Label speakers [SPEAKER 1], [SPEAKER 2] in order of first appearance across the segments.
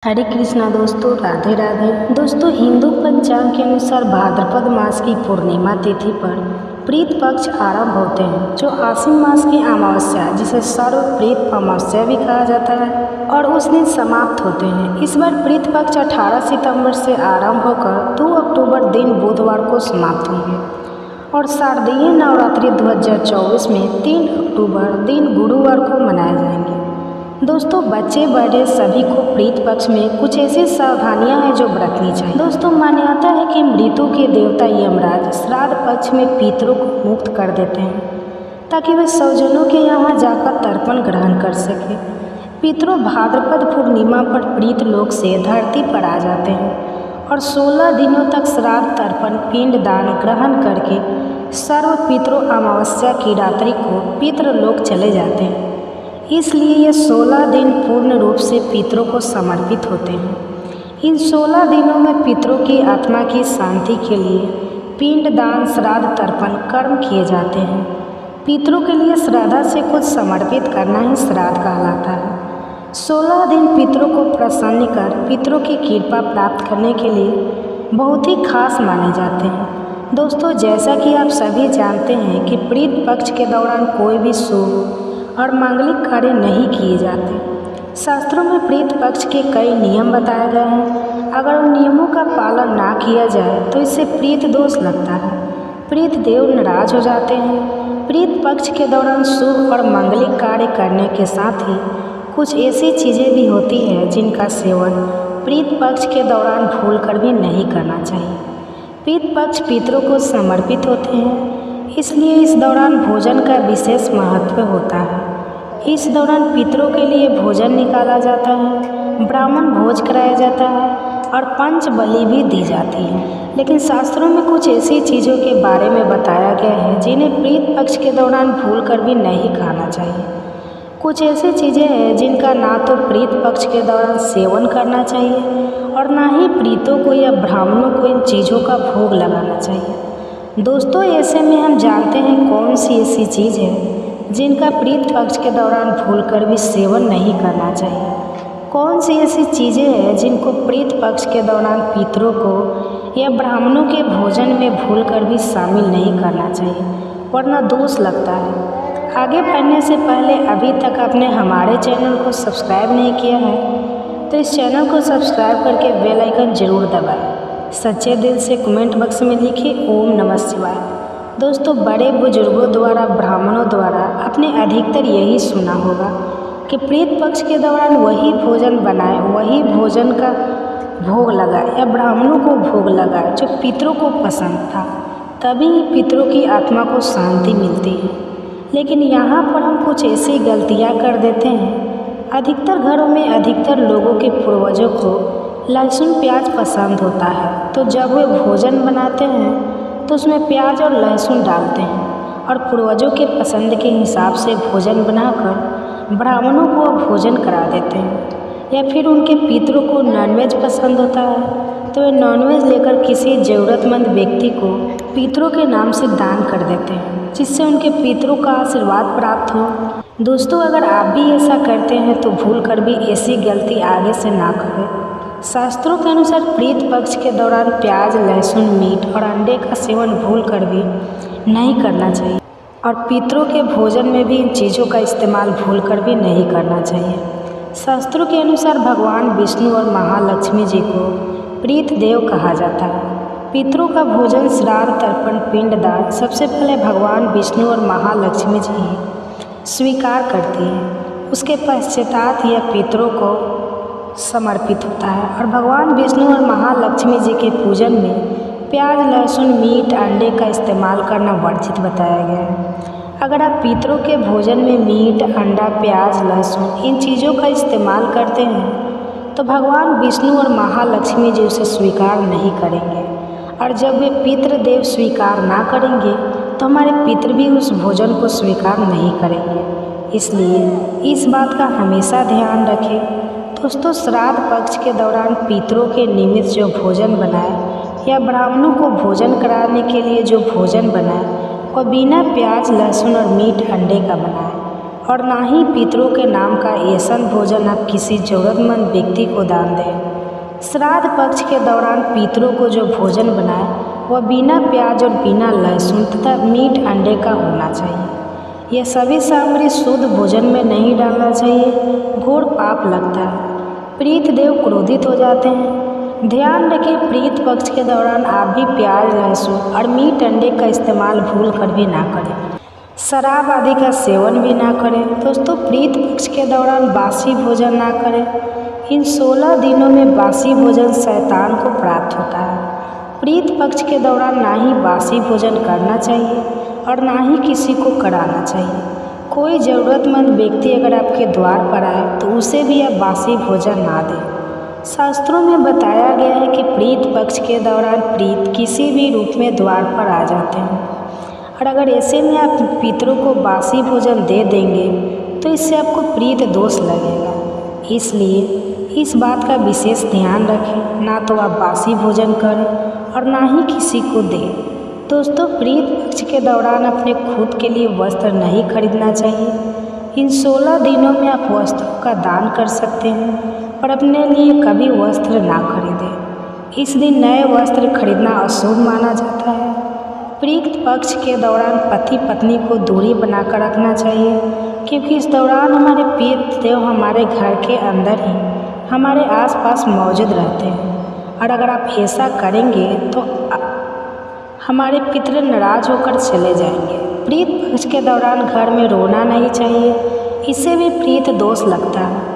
[SPEAKER 1] हरे कृष्णा दोस्तों, राधे राधे। दोस्तों, हिंदू पंचांग के अनुसार भाद्रपद मास की पूर्णिमा तिथि पर प्रीत पक्ष आरंभ होते हैं, जो आश्विन मास की अमावस्या, जिसे सर्वप्रीत अमावस्या भी कहा जाता है, और उस दिन समाप्त होते हैं। इस बार प्रीत पक्ष 18 सितंबर से आरंभ होकर 2 अक्टूबर दिन बुधवार को समाप्त होंगे और शारदीय नवरात्रि 2024 में 3 अक्टूबर दिन गुरुवार को मनाए जाएंगे। दोस्तों, बच्चे बड़े सभी को प्रीत पक्ष में कुछ ऐसी सावधानियां हैं जो बरतनी चाहिए। दोस्तों, मान्यता है कि मृत्यु के देवता यमराज श्राद्ध पक्ष में पितरों को मुक्त कर देते हैं ताकि वे स्वजनों के यहाँ जाकर तर्पण ग्रहण कर सके। पितरों भाद्रपद पूर्णिमा पर प्रीत लोक से धरती पर आ जाते हैं और 16 दिनों तक श्राद्ध तर्पण पिंड दान ग्रहण करके सर्व पितरों अमावस्या की रात्रि को पितृलोक चले जाते हैं। इसलिए ये 16 दिन पूर्ण रूप से पितरों को समर्पित होते हैं। इन 16 दिनों में पितरों की आत्मा की शांति के लिए पिंड दान श्राद्ध तर्पण कर्म किए जाते हैं। पितरों के लिए श्रद्धा से कुछ समर्पित करना ही श्राद्ध कहलाता है। 16 दिन पितरों को प्रसन्न कर पितरों की कृपा प्राप्त करने के लिए बहुत ही खास माने जाते हैं। दोस्तों, जैसा कि आप सभी जानते हैं कि प्रीत पक्ष के दौरान कोई भी शुभ और मांगलिक कार्य नहीं किए जाते। शास्त्रों में प्रीत पक्ष के कई नियम बताए गए हैं। अगर उन नियमों का पालन ना किया जाए तो इससे प्रीत दोष लगता है। प्रीत देव नाराज हो जाते हैं। प्रीत पक्ष के दौरान शुभ और मांगलिक कार्य करने के साथ ही कुछ ऐसी चीज़ें भी होती हैं जिनका सेवन प्रीत पक्ष के दौरान भूलकर भी नहीं करना चाहिए। प्रीत पक्ष पितरों को समर्पित होते हैं, इसलिए इस दौरान भोजन का विशेष महत्व होता है। इस दौरान पितरों के लिए भोजन निकाला जाता है, ब्राह्मण भोज कराया जाता है और पंच बलि भी दी जाती है। लेकिन शास्त्रों में कुछ ऐसी चीज़ों के बारे में बताया गया है जिन्हें प्रीत पक्ष के दौरान भूलकर भी नहीं खाना चाहिए। कुछ ऐसी चीज़ें हैं जिनका ना तो प्रीत पक्ष के दौरान सेवन करना चाहिए और ना ही प्रीतों को या ब्राह्मणों को इन चीज़ों का भोग लगाना चाहिए। दोस्तों, ऐसे में हम जानते हैं कौन सी ऐसी चीज़ है जिनका प्रीत पक्ष के दौरान भूलकर भी सेवन नहीं करना चाहिए। कौन सी ऐसी चीज़ें हैं जिनको प्रीत पक्ष के दौरान पितरों को या ब्राह्मणों के भोजन में भूलकर भी शामिल नहीं करना चाहिए, वरना दोष लगता है। आगे बढ़ने से पहले अभी तक आपने हमारे चैनल को सब्सक्राइब नहीं किया है तो इस चैनल को सब्सक्राइब करके बेल आइकन जरूर दबाएं। सच्चे दिल से कमेंट बॉक्स में लिखिए ओम नमः शिवाय। दोस्तों, बड़े बुजुर्गों द्वारा ब्राह्मणों द्वारा आपने अधिकतर यही सुना होगा कि प्रीत पक्ष के दौरान वही भोजन बनाए, वही भोजन का भोग लगाए या ब्राह्मणों को भोग लगाए जो पितरों को पसंद था, तभी पितरों की आत्मा को शांति मिलती है। लेकिन यहाँ पर हम कुछ ऐसी गलतियाँ कर देते हैं। अधिकतर घरों में अधिकतर लोगों के पूर्वजों को लहसुन प्याज पसंद होता है, तो जब वे भोजन बनाते हैं तो उसमें प्याज और लहसुन डालते हैं और पूर्वजों के पसंद के हिसाब से भोजन बनाकर ब्राह्मणों को भोजन करा देते हैं। या फिर उनके पितरों को नॉनवेज पसंद होता है तो वे नॉनवेज लेकर किसी ज़रूरतमंद व्यक्ति को पितरों के नाम से दान कर देते हैं, जिससे उनके पितरों का आशीर्वाद प्राप्त हो। दोस्तों, अगर आप भी ऐसा करते हैं तो भूल कर भी ऐसी गलती आगे से ना करें। शास्त्रों के अनुसार प्रीत पक्ष के दौरान प्याज, लहसुन, मीट और अंडे का सेवन भूल कर भी नहीं करना चाहिए और पितरों के भोजन में भी इन चीज़ों का इस्तेमाल भूल कर भी नहीं करना चाहिए। शास्त्रों के अनुसार भगवान विष्णु और महालक्ष्मी जी को प्रीत देव कहा जाता है। पितरों का भोजन, श्राद्ध तर्पण, पिंड दान सबसे पहले भगवान विष्णु और महालक्ष्मी जी स्वीकार करती है। उसके पश्चात यह पितरों को समर्पित होता है और भगवान विष्णु और महालक्ष्मी जी के पूजन में प्याज, लहसुन, मीट, अंडे का इस्तेमाल करना वर्जित बताया गया है। अगर आप पितरों के भोजन में मीट, अंडा, प्याज, लहसुन इन चीज़ों का इस्तेमाल करते हैं तो भगवान विष्णु और महालक्ष्मी जी उसे स्वीकार नहीं करेंगे और जब वे पितृदेव स्वीकार ना करेंगे तो हमारे पितृ भी उस भोजन को स्वीकार नहीं करेंगे। इसलिए इस बात का हमेशा ध्यान रखें। दोस्तों, श्राद्ध पक्ष के दौरान पितरों के निमित्त जो भोजन बनाए या ब्राह्मणों को भोजन कराने के लिए जो भोजन बनाए वह बिना प्याज, लहसुन और मीट, अंडे का बनाए और ना ही पितरों के नाम का ऐसा भोजन आप किसी ज़रूरतमंद व्यक्ति को दान दें। श्राद्ध पक्ष के दौरान पितरों को जो भोजन बनाए वह बिना प्याज और बिना लहसुन तथा मीट अंडे का होना चाहिए। यह सभी सामग्री शुद्ध भोजन में नहीं डालना चाहिए, घोर पाप लगता है। प्रीत देव क्रोधित हो जाते हैं। ध्यान रखें, प्रीत पक्ष के दौरान आप भी प्याज लहसुन और मीट अंडे का इस्तेमाल भूल कर भी ना करें। शराब आदि का सेवन भी ना करें। दोस्तों, प्रीत पक्ष के दौरान बासी भोजन ना करें। इन 16 दिनों में बासी भोजन शैतान को प्राप्त होता है। प्रीत पक्ष के दौरान ना ही बासी भोजन करना चाहिए और ना ही किसी को कराना चाहिए। कोई ज़रूरतमंद व्यक्ति अगर आपके द्वार पर आए तो उसे भी आप बासी भोजन ना दें। शास्त्रों में बताया गया है कि प्रीत पक्ष के दौरान प्रीत किसी भी रूप में द्वार पर आ जाते हैं और अगर ऐसे में आप पितरों को बासी भोजन दे देंगे तो इससे आपको प्रीत दोष लगेगा। इसलिए इस बात का विशेष ध्यान रखें, ना तो आप बासी भोजन करें और ना ही किसी को दें। दोस्तों, प्रीत पक्ष के दौरान अपने खुद के लिए वस्त्र नहीं खरीदना चाहिए। इन 16 दिनों में आप वस्त्रों का दान कर सकते हैं पर अपने लिए कभी वस्त्र ना खरीदें। इस दिन नए वस्त्र खरीदना अशुभ माना जाता है। प्रीत पक्ष के दौरान पति पत्नी को दूरी बनाकर रखना चाहिए, क्योंकि इस दौरान हमारे प्रीत देव हमारे घर के अंदर ही हमारे आसपास मौजूद रहते हैं और अगर आप ऐसा करेंगे तो हमारे पितर नाराज होकर चले जाएंगे। प्रीत पक्ष के दौरान घर में रोना नहीं चाहिए, इससे भी प्रीत दोष लगता है।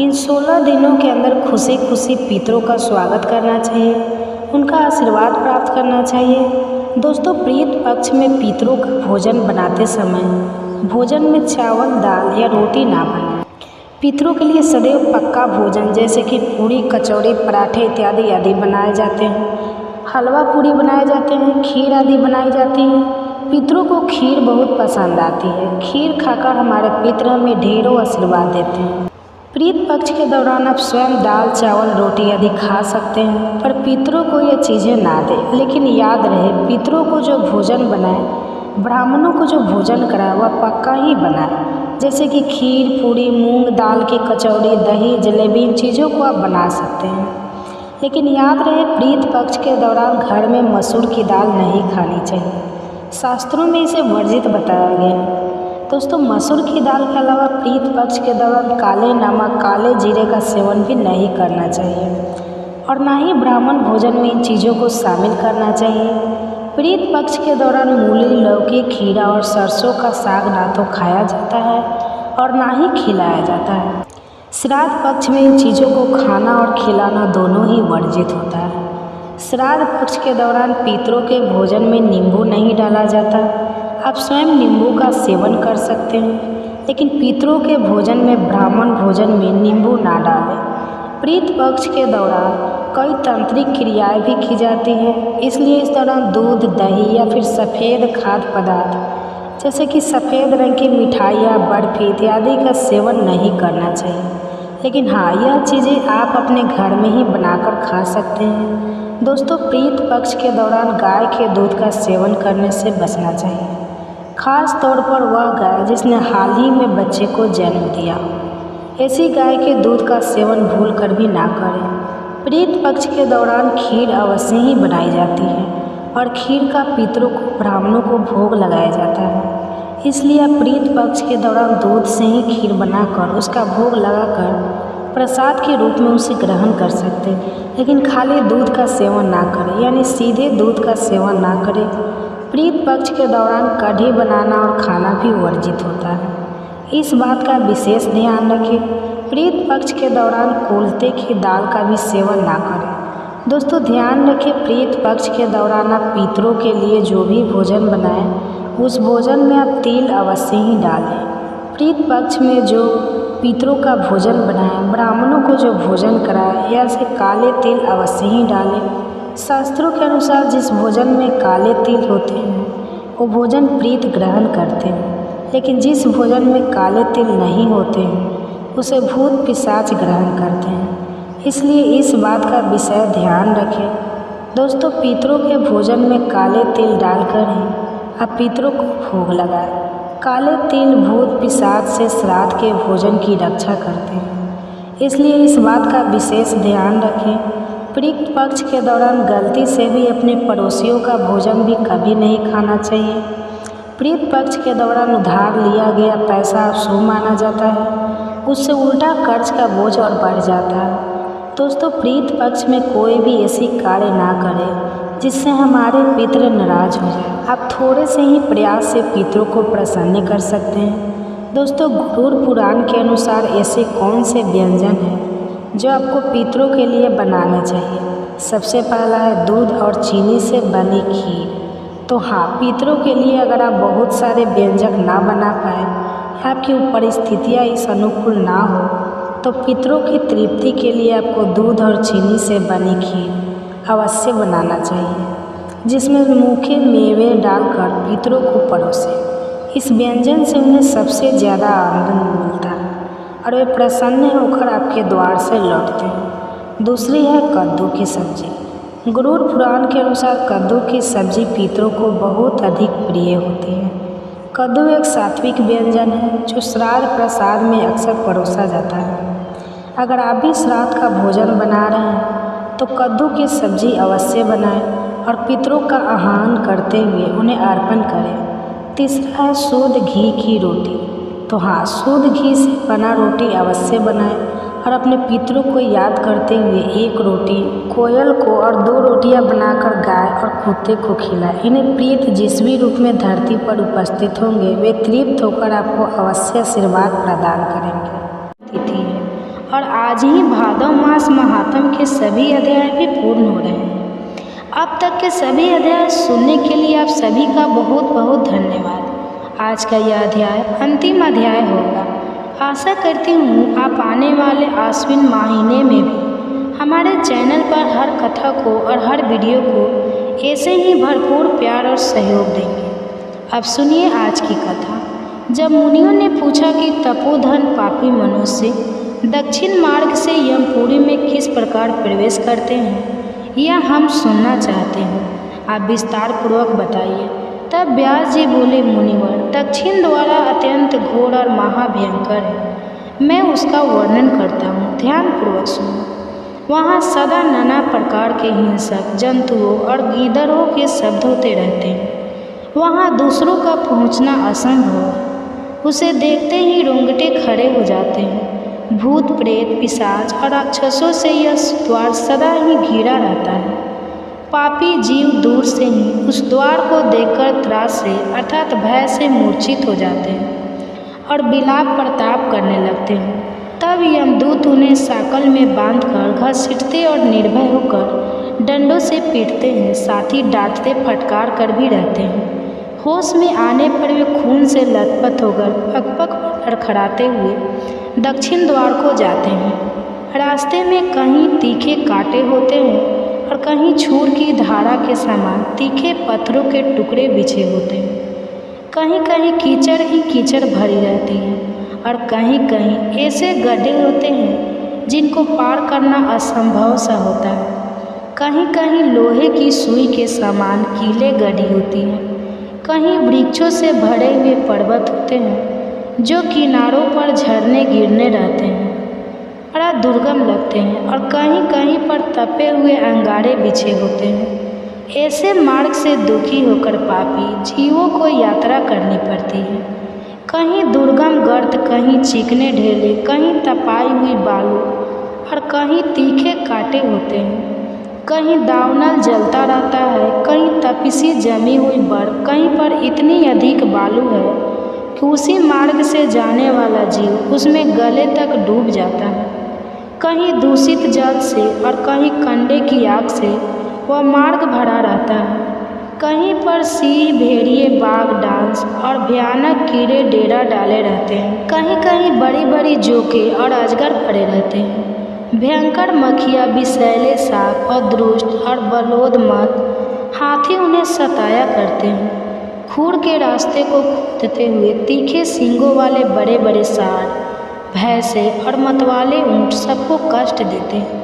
[SPEAKER 1] इन 16 दिनों के अंदर खुशी खुशी पितरों का स्वागत करना चाहिए, उनका आशीर्वाद प्राप्त करना चाहिए। दोस्तों, प्रीत पक्ष में पितरों का भोजन बनाते समय भोजन में चावल दाल या रोटी ना बनाएं। पितरों के लिए सदैव पक्का भोजन जैसे कि पूरी कचौड़ी पराठे इत्यादि आदि बनाए जाते हैं। हलवा पूरी बनाए जाते हैं, खीर आदि बनाई जाती है। पितरों को खीर बहुत पसंद आती है। खीर खाकर हमारे पितर हमें ढेरों आशीर्वाद देते हैं। प्रीत पक्ष के दौरान आप स्वयं दाल चावल रोटी आदि खा सकते हैं पर पितरों को ये चीज़ें ना दें। लेकिन याद रहे, पितरों को जो भोजन बनाए, ब्राह्मणों को जो भोजन कराए वह पक्का ही बनाए, जैसे कि खीर पूरी मूंग दाल की कचौड़ी दही जलेबी, इन चीज़ों को आप बना सकते हैं। लेकिन याद रहे, प्रीत पक्ष के दौरान घर में मसूर की दाल नहीं खानी चाहिए। शास्त्रों में इसे वर्जित बताया गया है। दोस्तों, मसूर की दाल के अलावा प्रीत पक्ष के दौरान काले नमक काले जीरे का सेवन भी नहीं करना चाहिए और ना ही ब्राह्मण भोजन में इन चीज़ों को शामिल करना चाहिए। प्रीत पक्ष के दौरान मूली लौकी खीरा और सरसों का साग ना तो खाया जाता है और ना ही खिलाया जाता है। श्राद्ध पक्ष में इन चीज़ों को खाना और खिलाना दोनों ही वर्जित होता है। श्राद्ध पक्ष के दौरान पितरों के भोजन में नींबू नहीं डाला जाता। आप स्वयं नींबू का सेवन कर सकते हैं, लेकिन पितरों के भोजन में ब्राह्मण भोजन में नींबू ना डालें। प्रीत पक्ष के दौरान कई तांत्रिक क्रियाएं भी की जाती हैं, इसलिए इस दौरान दूध दही या फिर सफ़ेद खाद्य पदार्थ जैसे कि सफ़ेद रंग की मिठाइयाँ बर्फ़ी इत्यादि का सेवन नहीं करना चाहिए। लेकिन हाँ, यह चीज़ें आप अपने घर में ही बनाकर खा सकते हैं। दोस्तों, प्रीत पक्ष के दौरान गाय के दूध का सेवन करने से बचना चाहिए, खास तौर पर वह गाय जिसने हाल ही में बच्चे को जन्म दिया। ऐसी गाय के दूध का सेवन भूल कर भी ना करें। प्रीत पक्ष के दौरान खीर अवश्य ही बनाई जाती है और खीर का पितरों को ब्राह्मणों को भोग लगाया जाता है। इसलिए आप प्रीत पक्ष के दौरान दूध से ही खीर बनाकर उसका भोग लगाकर प्रसाद के रूप में उसे ग्रहण कर सकते हैं, लेकिन खाली दूध का सेवन ना करें, यानी सीधे दूध का सेवन ना करें। प्रीत पक्ष के दौरान कढ़ी बनाना और खाना भी वर्जित होता है, इस बात का विशेष ध्यान रखें। प्रीत पक्ष के दौरान कुलथे की दाल का भी सेवन ना करें। दोस्तों, ध्यान रखें, प्रीत पक्ष के दौरान आप पितरों के लिए जो भी भोजन बनाएं उस भोजन में आप तिल अवश्य ही डालें। प्रीत पक्ष में जो पितरों का भोजन बनाएं, ब्राह्मणों को जो भोजन कराएं, या से काले तिल अवश्य ही डालें। शास्त्रों के अनुसार जिस भोजन में काले तिल होते हैं वो भोजन प्रीत ग्रहण करते हैं, लेकिन जिस भोजन में काले तिल नहीं होते हैं उसे भूत पिशाच ग्रहण करते हैं। इसलिए इस बात का विषय ध्यान रखें। दोस्तों, पितरों के भोजन में काले तिल डालकर ही आप पितरों को भोग लगाएं। काले तिल भूत पिशाच से श्राद्ध के भोजन की रक्षा करते हैं, इसलिए इस बात का विशेष ध्यान रखें। प्रीत पक्ष के दौरान गलती से भी अपने पड़ोसियों का भोजन भी कभी नहीं खाना चाहिए। प्रीत पक्ष के दौरान उधार लिया गया पैसा अशुभ माना जाता है, उससे उल्टा कर्ज का बोझ और बढ़ जाता है। दोस्तों, प्रीत पक्ष में कोई भी ऐसी कार्य ना करें जिससे हमारे पितृ नाराज हो जाए। आप थोड़े से ही प्रयास से पितरों को प्रसन्न कर सकते हैं। दोस्तों, गरुड़ पुराण के अनुसार ऐसे कौन से व्यंजन हैं जो आपको पितरों के लिए बनाने चाहिए। सबसे पहला है दूध और चीनी से बनी खीर। तो हाँ, पितरों के लिए अगर आप बहुत सारे व्यंजन ना बना पाए, आपकी परिस्थितियाँ इस अनुकूल ना हो, तो पितरों की तृप्ति के लिए आपको दूध और चीनी से बनी खीर अवश्य बनाना चाहिए, जिसमें मूखे मेवे डालकर पितरों को परोसें। इस व्यंजन से उन्हें सबसे ज़्यादा आनंद मिलता है और वे प्रसन्न होकर आपके द्वार से लौटते हैं। दूसरी है कद्दू की सब्जी। गरुड़ पुराण के अनुसार कद्दू की सब्जी पितरों को बहुत अधिक प्रिय होती है। कद्दू एक सात्विक व्यंजन है जो श्राद्ध प्रसाद में अक्सर परोसा जाता है। अगर आप भी श्राद्ध का भोजन बना रहे हैं तो कद्दू की सब्जी अवश्य बनाएं और पितरों का आह्वान करते हुए उन्हें अर्पण करें। तीसरा है शुद्ध घी की रोटी। तो हाँ, शुद्ध घी से बना रोटी अवश्य बनाएं और अपने पितरों को याद करते हुए एक रोटी कोयल को और 2 रोटियां बनाकर गाय और कुत्ते को खिलाएं। इन्हें प्रीत जिस भी रूप में धरती पर उपस्थित होंगे, वे तृप्त होकर आपको अवश्य आशीर्वाद प्रदान करेंगे। तिथि है और आज ही भादव मास महात्म के सभी अध्याय भी पूर्ण हो रहे हैं। अब तक के सभी अध्याय सुनने के लिए आप सभी का बहुत बहुत धन्यवाद। आज का यह अध्याय अंतिम अध्याय होगा। आशा करती हूँ आप आने वाले आश्विन महीने में भी हमारे चैनल पर हर कथा को और हर वीडियो को ऐसे ही भरपूर प्यार और सहयोग देंगे। अब सुनिए आज की कथा। जब मुनियों ने पूछा कि तपोधन पापी मनुष्य दक्षिण मार्ग से यमपुरी में किस प्रकार प्रवेश करते हैं, यह हम सुनना चाहते हैं, आप विस्तार पूर्वक बताइए। तब व्यास जी बोले, मुनिवर, दक्षिण द्वारा अत्यंत घोर और महाभयंकर है। मैं उसका वर्णन करता हूँ, ध्यानपूर्वक सुनो। वहाँ सदा नाना प्रकार के हिंसक जंतुओं और गीदड़ों के शब्द होते रहते हैं। वहाँ दूसरों का पहुँचना असंभव है। उसे देखते ही रोंगटे खड़े हो जाते हैं। भूत प्रेत पिशाच और राक्षसों से यह द्वार सदा ही घिरा रहता है। पापी जीव दूर से ही उस द्वार को देखकर त्रास से अर्थात भय से मूर्छित हो जाते हैं और विलाप प्रताप करने लगते हैं। तब यमदूत उन्हें साकल में बांधकर घसीटते और निर्भय होकर डंडों से पीटते हैं, साथ ही डांटते फटकार कर भी रहते हैं। होश में आने पर वे खून से लथपथ होकर पकपक लड़खड़ाते हुए दक्षिण द्वार को जाते हैं। रास्ते में कहीं तीखे कांटे होते हैं और कहीं छूर की धारा के समान तीखे पत्थरों के टुकड़े बिछे होते हैं। कहीं कहीं कीचड़ ही कीचड़ भरी रहती है और कहीं कहीं ऐसे गड्ढे होते हैं जिनको पार करना असंभव सा होता है। कहीं कहीं लोहे की सुई के समान कीले गड्ढी होती हैं। कहीं वृक्षों से भरे हुए पर्वत होते हैं जो किनारों पर झरने गिरने रहते हैं, बड़ा दुर्गम लगते हैं और कहीं कहीं पर तपे हुए अंगारे बिछे होते हैं। ऐसे मार्ग से दुखी होकर पापी जीवों को यात्रा करनी पड़ती है। कहीं दुर्गम गर्त, कहीं चिकने ढेले, कहीं तपाई हुई बालू और कहीं तीखे कांटे होते हैं। कहीं दावनल जलता रहता है, कहीं तपिसी जमी हुई बर्फ, कहीं पर इतनी अधिक बालू है कि उसी मार्ग से जाने वाला जीव उसमें गले तक डूब जाता है। कहीं दूषित जल से और कहीं कंडे की आग से वह मार्ग भरा रहता है। कहीं पर सिंह, भेड़िए, बाघ, डांस और भयानक कीड़े डेरा डाले रहते हैं। कहीं कहीं बड़ी बड़ी जोके और अजगर पड़े रहते हैं। भयंकर मक्खियाँ, विषैले सांप और दुष्ट और बलोद मत हाथी उन्हें सताया करते हैं। खूर के रास्ते को खोदते हुए तीखे सींगों वाले बड़े बड़े सांड, भैंसे और मतवाले ऊँट सबको कष्ट देते हैं।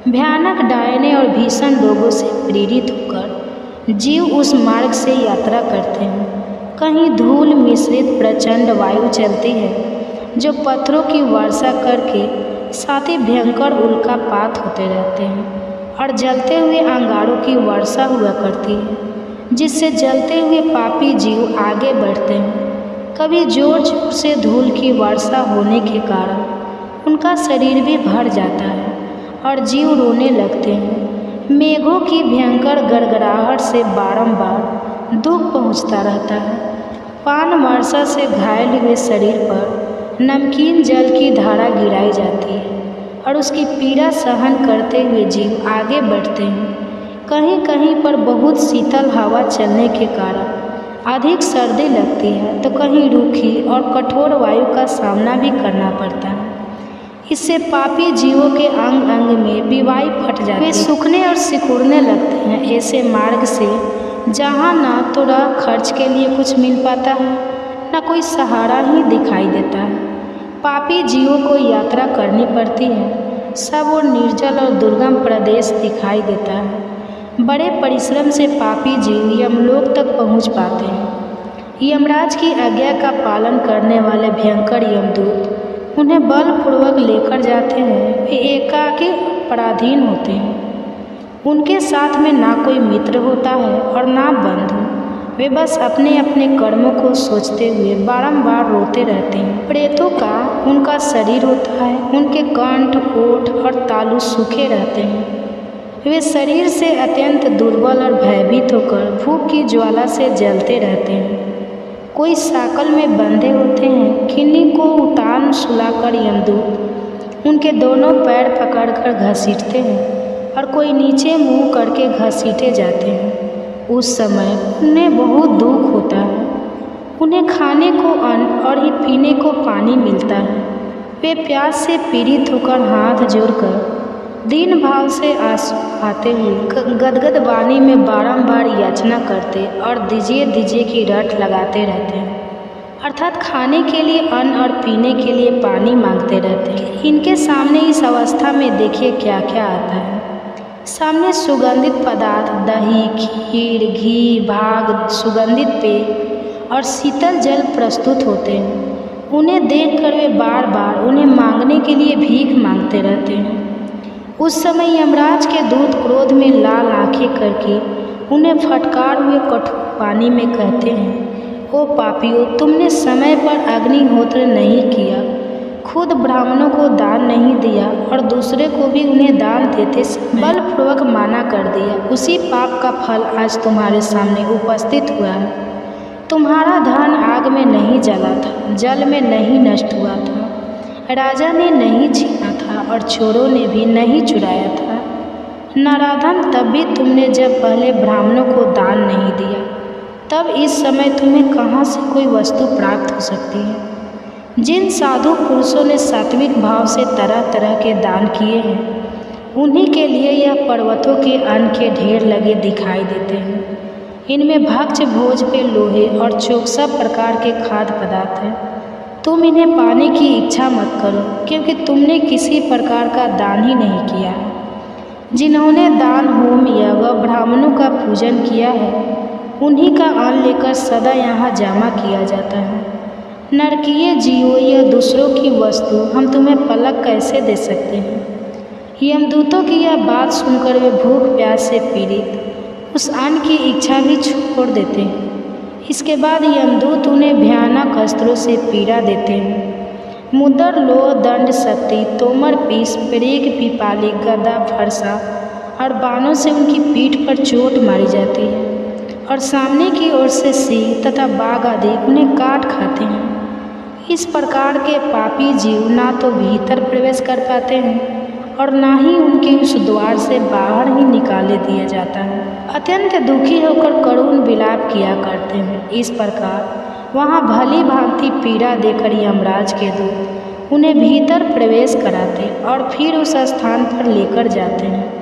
[SPEAKER 1] भयानक डायने और भीषण रोगों से पीड़ित होकर जीव उस मार्ग से यात्रा करते हैं। कहीं धूल मिश्रित प्रचंड वायु चलती है जो पत्थरों की वर्षा करके साथ ही भयंकर उल्कापात होते रहते हैं और जलते हुए अंगारों की वर्षा हुआ करती है जिससे जलते हुए पापी जीव आगे बढ़ते हैं। कभी जोर जोर से धूल की वर्षा होने के कारण उनका शरीर भी भर जाता है और जीव रोने लगते हैं। मेघों की भयंकर गड़गड़ाहट से बारंबार दुख पहुंचता रहता है। पान वर्षा से घायल हुए शरीर पर नमकीन जल की धारा गिराई जाती है और उसकी पीड़ा सहन करते हुए जीव आगे बढ़ते हैं। कहीं कहीं पर बहुत शीतल हवा चलने के कारण अधिक सर्दी लगती है तो कहीं रूखी और कठोर वायु का सामना भी करना पड़ता है। इससे पापी जीवों के अंग अंग में बीवाई फट जाती है। वे सूखने और सिकुड़ने लगते हैं ऐसे मार्ग से जहाँ ना तो राह खर्च के लिए कुछ मिल पाता है ना कोई सहारा ही दिखाई देता है। पापी जीवों को यात्रा करनी पड़ती है। सब और निर्जल और दुर्गम प्रदेश दिखाई देता है। बड़े परिश्रम से पापी जीव यमलोक तक पहुंच पाते हैं। यमराज की आज्ञा का पालन करने वाले भयंकर यमदूत उन्हें बलपूर्वक लेकर जाते हैं। वे एकाकी पराधीन होते हैं। उनके साथ में ना कोई मित्र होता है और ना बंधु। वे बस अपने अपने कर्मों को सोचते हुए बारंबार रोते रहते हैं। प्रेतों का उनका शरीर होता है। उनके कंठ, ओठ और तालु सूखे रहते हैं। वे शरीर से अत्यंत दुर्बल और भयभीत होकर भूख की ज्वाला से जलते रहते हैं। कोई साकल में बंधे होते हैं। किन्हीं को उतान सुलाकर यमदूत उनके दोनों पैर पकड़कर घसीटते हैं और कोई नीचे मुंह करके घसीटे जाते हैं। उस समय उन्हें बहुत दुख होता है। उन्हें खाने को अन्न और ही पीने को पानी मिलता है। वे प्यास से पीड़ित होकर हाथ जोड़कर दीन भाव से आंसू आते हुए गदगद वाणी में बारंबार याचना करते और दीजिए दीजिए की रट लगाते रहते हैं, अर्थात खाने के लिए अन्न और पीने के लिए पानी मांगते रहते हैं। इनके सामने इस अवस्था में देखिए क्या क्या आता है। सामने सुगंधित पदार्थ, दही, खीर, घी, भाग, सुगंधित पेय और शीतल जल प्रस्तुत होते हैं। उन्हें देखकर वे बार बार उन्हें मांगने के लिए भीख मांगते रहते हैं। उस समय यमराज के दूत क्रोध में लाल आंखें करके उन्हें फटकार हुए कठोर पानी में कहते हैं, ओ पापियों, तुमने समय पर अग्निहोत्र नहीं किया, खुद ब्राह्मणों को दान नहीं दिया और दूसरे को भी उन्हें दान देते समय बलपूर्वक माना कर दिया। उसी पाप का फल आज तुम्हारे सामने उपस्थित हुआ है। तुम्हारा धन आग में नहीं जला था, जल में नहीं नष्ट हुआ था, राजा ने नहीं छीना था और चोरों ने भी नहीं चुराया था। नराधम, तब भी तुमने जब पहले ब्राह्मणों को दान नहीं दिया, तब इस समय तुम्हें कहाँ से कोई वस्तु प्राप्त हो सकती है। जिन साधु पुरुषों ने सात्विक भाव से तरह तरह के दान किए हैं, उन्हीं के लिए यह पर्वतों के अन्न के ढेर लगे दिखाई देते हैं। इनमें भक्ष्य भोज पे लोहे और चोक सब प्रकार के खाद्य पदार्थ हैं। तुम इन्हें पाने की इच्छा मत करो, क्योंकि तुमने किसी प्रकार का दान ही नहीं किया है। जिन्होंने दान, होम या व ब्राह्मणों का पूजन किया है, उन्हीं का अन्न लेकर सदा यहाँ जमा किया जाता है। नरकीय जीवों या दूसरों की वस्तु हम तुम्हें पलक कैसे दे सकते हैं। यमदूतों की यह बात सुनकर वे भूख प्यास से पीड़ित उस अन्न की इच्छा भी छोड़ देते हैं। इसके बाद यमदूत उन्हें भयानक अस्त्रों से पीड़ा देते हैं। मुद्दर, लोह, दंड, शक्ति, तोमर, पीस, पेरेक, पिपाली, गदा, फरसा और बाणों से उनकी पीठ पर चोट मारी जाती है और सामने की ओर से सिंह तथा बाघ आदि उन्हें काट खाते हैं। इस प्रकार के पापी जीव ना तो भीतर प्रवेश कर पाते हैं और ना ही उनके उस द्वार से बाहर ही निकाले दिया जाता है। अत्यंत दुखी होकर करुण विलाप किया करते हैं। इस प्रकार वहाँ भली भांति पीड़ा देकर यमराज के दूत उन्हें भीतर प्रवेश कराते और फिर उस स्थान पर लेकर जाते हैं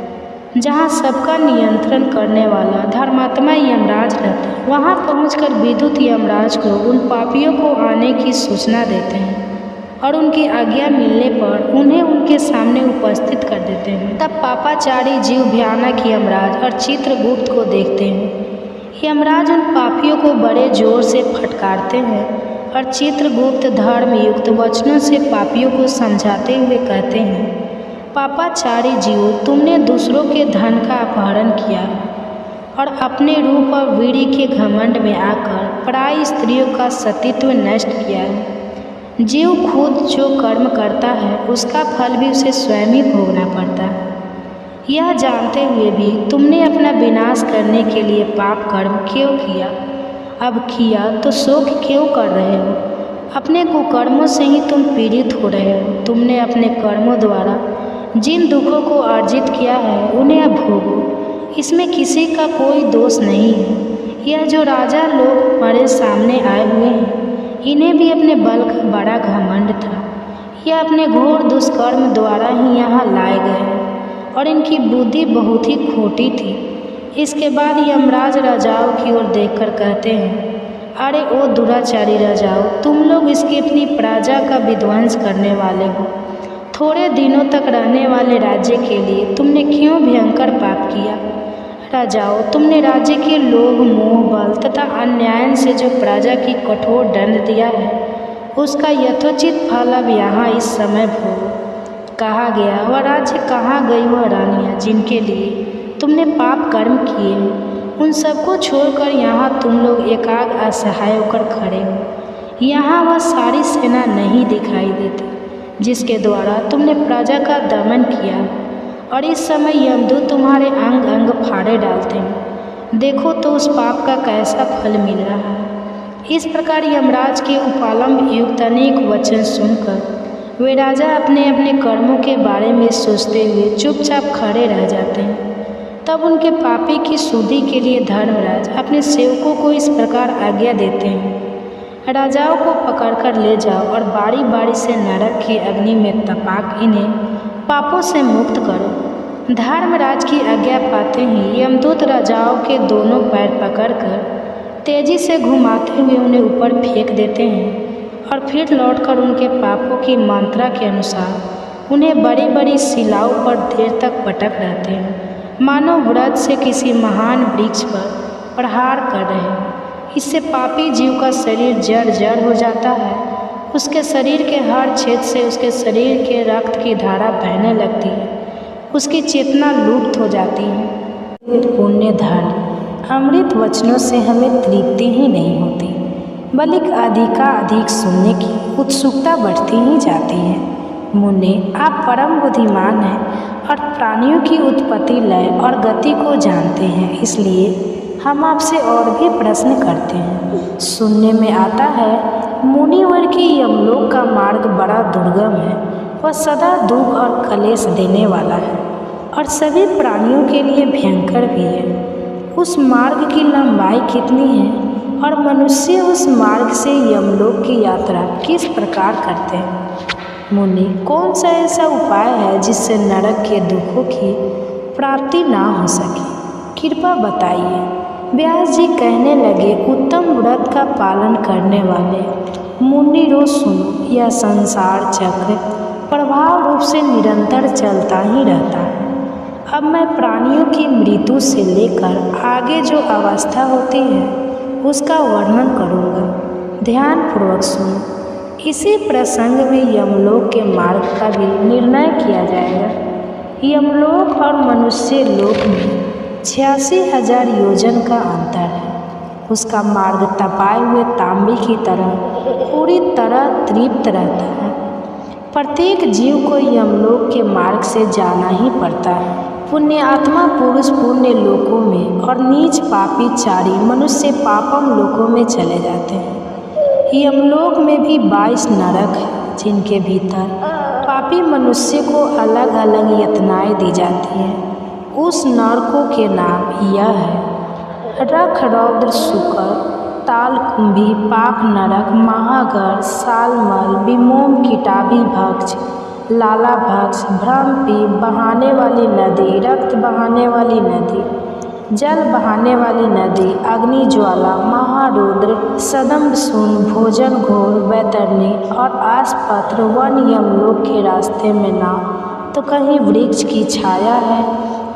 [SPEAKER 1] जहाँ सबका नियंत्रण करने वाला धर्मात्मा यमराज रहता है। वहाँ पहुंचकर विद्युत यमराज को उन पापियों को आने की सूचना देते हैं और उनकी आज्ञा मिलने पर उन्हें उनके सामने उपस्थित कर देते हैं। तब पापाचारी जीव भयानक यमराज और चित्रगुप्त को देखते हैं। यमराज उन पापियों को बड़े जोर से फटकारते हैं और चित्रगुप्त धर्म युक्त वचनों से पापियों को समझाते हुए कहते हैं, पापाचारी जीवों, तुमने दूसरों के धन का अपहरण किया और अपने रूप और वीर्य के घमंड में आकर पराई स्त्रियों का सतीत्व नष्ट किया है। जीव खुद जो कर्म करता है उसका फल भी उसे स्वयं ही भोगना पड़ता है। यह जानते हुए भी तुमने अपना विनाश करने के लिए पाप कर्म क्यों किया? अब किया तो शोक क्यों कर रहे हो? अपने कुकर्मों से ही तुम पीड़ित हो रहे हो। तुमने अपने कर्मों द्वारा जिन दुखों को अर्जित किया है उन्हें अब भोगो, इसमें किसी का कोई दोष नहीं है। यह जो राजा लोग हमारे सामने आए हुए हैं, इन्हें भी अपने बल का बड़ा घमंड था। यह अपने घोर दुष्कर्म द्वारा ही यहाँ लाए गए हैं और इनकी बुद्धि बहुत ही खोटी थी। इसके बाद यमराज राजाओं की ओर देखकर कहते हैं, अरे ओ दुराचारी राजाओं, तुम लोग इसकी अपनी प्रजा का विध्वंस करने वाले हो। थोड़े दिनों तक रहने वाले राज्य के लिए तुमने क्यों भयंकर पाप किया? राजाओं, तुमने राज्य के लोभ, मोह, बल तथा अन्याय से जो प्रजा की कठोर दंड दिया है, उसका यथोचित फल अब यहाँ इस समय भोगो। कहा गया, वह राज्य कहाँ गई वह रानियाँ जिनके लिए तुमने पाप कर्म किए हैं? उन सबको छोड़कर यहाँ तुम लोग एकाग असहाय होकर खड़े हो। यहाँ वह सारी सेना नहीं दिखाई देती जिसके द्वारा तुमने प्रजा का दमन किया, और इस समय यमदूत तुम्हारे अंग अंग फाड़े डालते हैं। देखो तो उस पाप का कैसा फल मिल रहा है। इस प्रकार यमराज के उपालंब युक्त अनेक वचन सुनकर वे राजा अपने अपने कर्मों के बारे में सोचते हुए चुपचाप खड़े रह जाते हैं। तब उनके पापी की शुद्धि के लिए धर्मराज अपने सेवकों को इस प्रकार आज्ञा देते हैं, राजाओं को पकड़कर ले जाओ और बारी बारी से नरक की अग्नि में तपाक इन्हें पापों से मुक्त करो। धर्मराज की आज्ञा पाते ही यमदूत राजाओं के दोनों पैर पकड़कर तेजी से घुमाते हुए उन्हें ऊपर फेंक देते हैं और फिर लौटकर उनके पापों की मात्रा के अनुसार उन्हें बड़ी बड़ी शिलाओं पर देर तक पटक रहते हैं, मानो व्रत से किसी महान वृक्ष पर प्रहार कर रहे हैं। इससे पापी जीव का शरीर जड़ जड़ हो जाता है। उसके शरीर के हर छेद से उसके शरीर के रक्त की धारा बहने लगती है। उसकी चेतना लुप्त हो जाती है। पुण्य धर्म अमृत वचनों से हमें तृप्ति ही नहीं होती, बल्कि अधिकाधिक सुनने की उत्सुकता बढ़ती ही जाती है। मुन्ने, आप परम बुद्धिमान हैं और प्राणियों की उत्पत्ति, लय और गति को जानते हैं, इसलिए हम आपसे और भी प्रश्न करते हैं। सुनने में आता है मुनिवर की यमलोक का मार्ग बड़ा दुर्गम है। वह सदा दुख और कलेश देने वाला है और सभी प्राणियों के लिए भयंकर भी है। उस मार्ग की लंबाई कितनी है और मनुष्य उस मार्ग से यमलोक की यात्रा किस प्रकार करते हैं? मुनि, कौन सा ऐसा उपाय है जिससे नरक के दुखों की प्राप्ति ना हो सके? कृपा बताइए। व्यास जी कहने लगे, उत्तम व्रत का पालन करने वाले मुनि रो सुनो, यह संसार चक्र प्रभाव रूप से निरंतर चलता ही रहता है। अब मैं प्राणियों की मृत्यु से लेकर आगे जो अवस्था होती है उसका वर्णन करूँगा, ध्यानपूर्वक सुनो। इसी प्रसंग में यमलोक के मार्ग का भी निर्णय किया जाएगा। यमलोक और मनुष्य लोक में 86,000 योजन का अंतर है। उसका मार्ग तपाए हुए तांबे की तरह पूरी तरह तृप्त रहता है। प्रत्येक जीव को यमलोक के मार्ग से जाना ही पड़ता है। पुण्य आत्मा पुरुष पुण्य लोकों में और नीच पापी चारी मनुष्य पापम लोकों में चले जाते हैं। यमलोक में भी 22 नरक है जिनके भीतर पापी मनुष्य को अलग अलग यातनाएं दी जाती हैं। उस नरकों के नाम यह है: रख, रौद्र, शुकर, तालकुंभी, पाक नरक, महागर, सालमल, विमोम, किटाभी भक्ष, लाला भक्ष, भ्रमपी, बहाने वाली नदी, रक्त बहाने वाली नदी, जल बहाने वाली नदी, अग्नि ज्वाला, महारुद्र, सदम्भ सून, भोजन घोर, वैतरणी और आसपत्र वन यमलोक के रास्ते में ना तो कहीं वृक्ष की छाया है,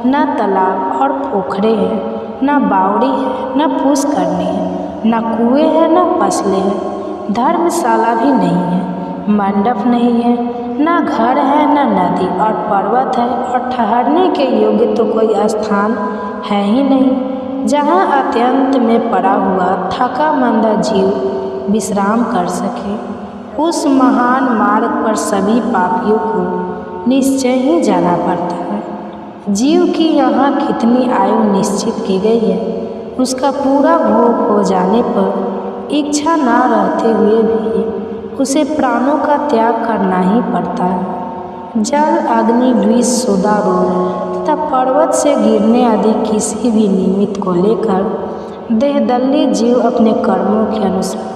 [SPEAKER 1] न तालाब और पोखरे हैं। न बावड़ी है, न पुष्करणी है, न कुएं हैं, न फसलें हैं, धर्मशाला भी नहीं है, मंडप नहीं है, न घर है, न नदी और पर्वत है, और ठहरने के योग्य तो कोई स्थान है ही नहीं जहाँ अत्यंत में पड़ा हुआ थका मंदा जीव विश्राम कर सके। उस महान मार्ग पर सभी पापियों को निश्चय ही जाना पड़ता है। जीव की यहाँ कितनी आयु निश्चित की गई है, उसका पूरा भोग हो जाने पर इच्छा ना रहते हुए भी उसे प्राणों का त्याग करना ही पड़ता है। जल, अग्नि, विष, सोदा, रोग तथा पर्वत से गिरने आदि किसी भी निमित्त को लेकर देहदल्ली जीव अपने कर्मों के अनुसार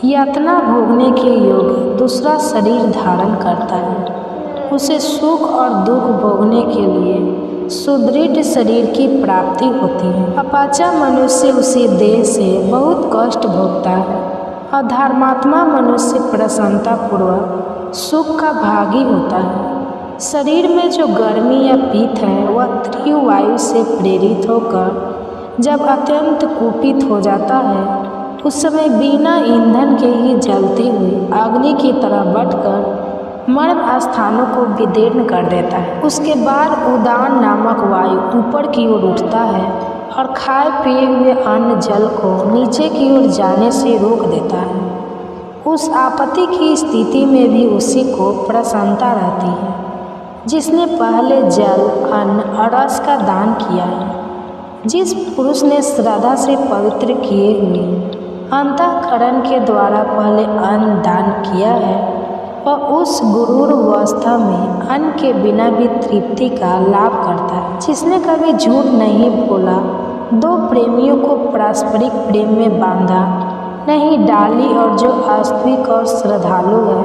[SPEAKER 1] यातना भोगने के योग्य दूसरा शरीर धारण करता है। उसे सुख और दुख भोगने के लिए सुदृढ़ शरीर की प्राप्ति होती है। अपाचा मनुष्य उसी देह से बहुत कष्ट भोगता है और धर्मात्मा मनुष्य प्रसन्नतापूर्वक सुख का भागी होता है। शरीर में जो गर्मी या पीत है वह तीव्र वायु से प्रेरित होकर जब अत्यंत कुपित हो जाता है उस समय बिना ईंधन के ही जलती हुई अग्नि की तरह बढ़कर मर्म स्थानों को विदीर्ण कर देता है। उसके बाद उदान नामक वायु ऊपर की ओर उठता है और खाए पिए हुए अन्न जल को नीचे की ओर जाने से रोक देता है। उस आपत्ति की स्थिति में भी उसी को प्रसन्नता रहती है जिसने पहले जल, अन्न और रस का दान किया है। जिस पुरुष ने श्रद्धा से पवित्र किए हुए अंतःकरण के द्वारा पहले अन्न दान किया है वह उस गुरूर अवस्था में अन्न के बिना भी तृप्ति का लाभ करता है। जिसने कभी झूठ नहीं बोला, दो प्रेमियों को पारस्परिक प्रेम में बांधा नहीं डाली और जो वास्तविक और श्रद्धालु है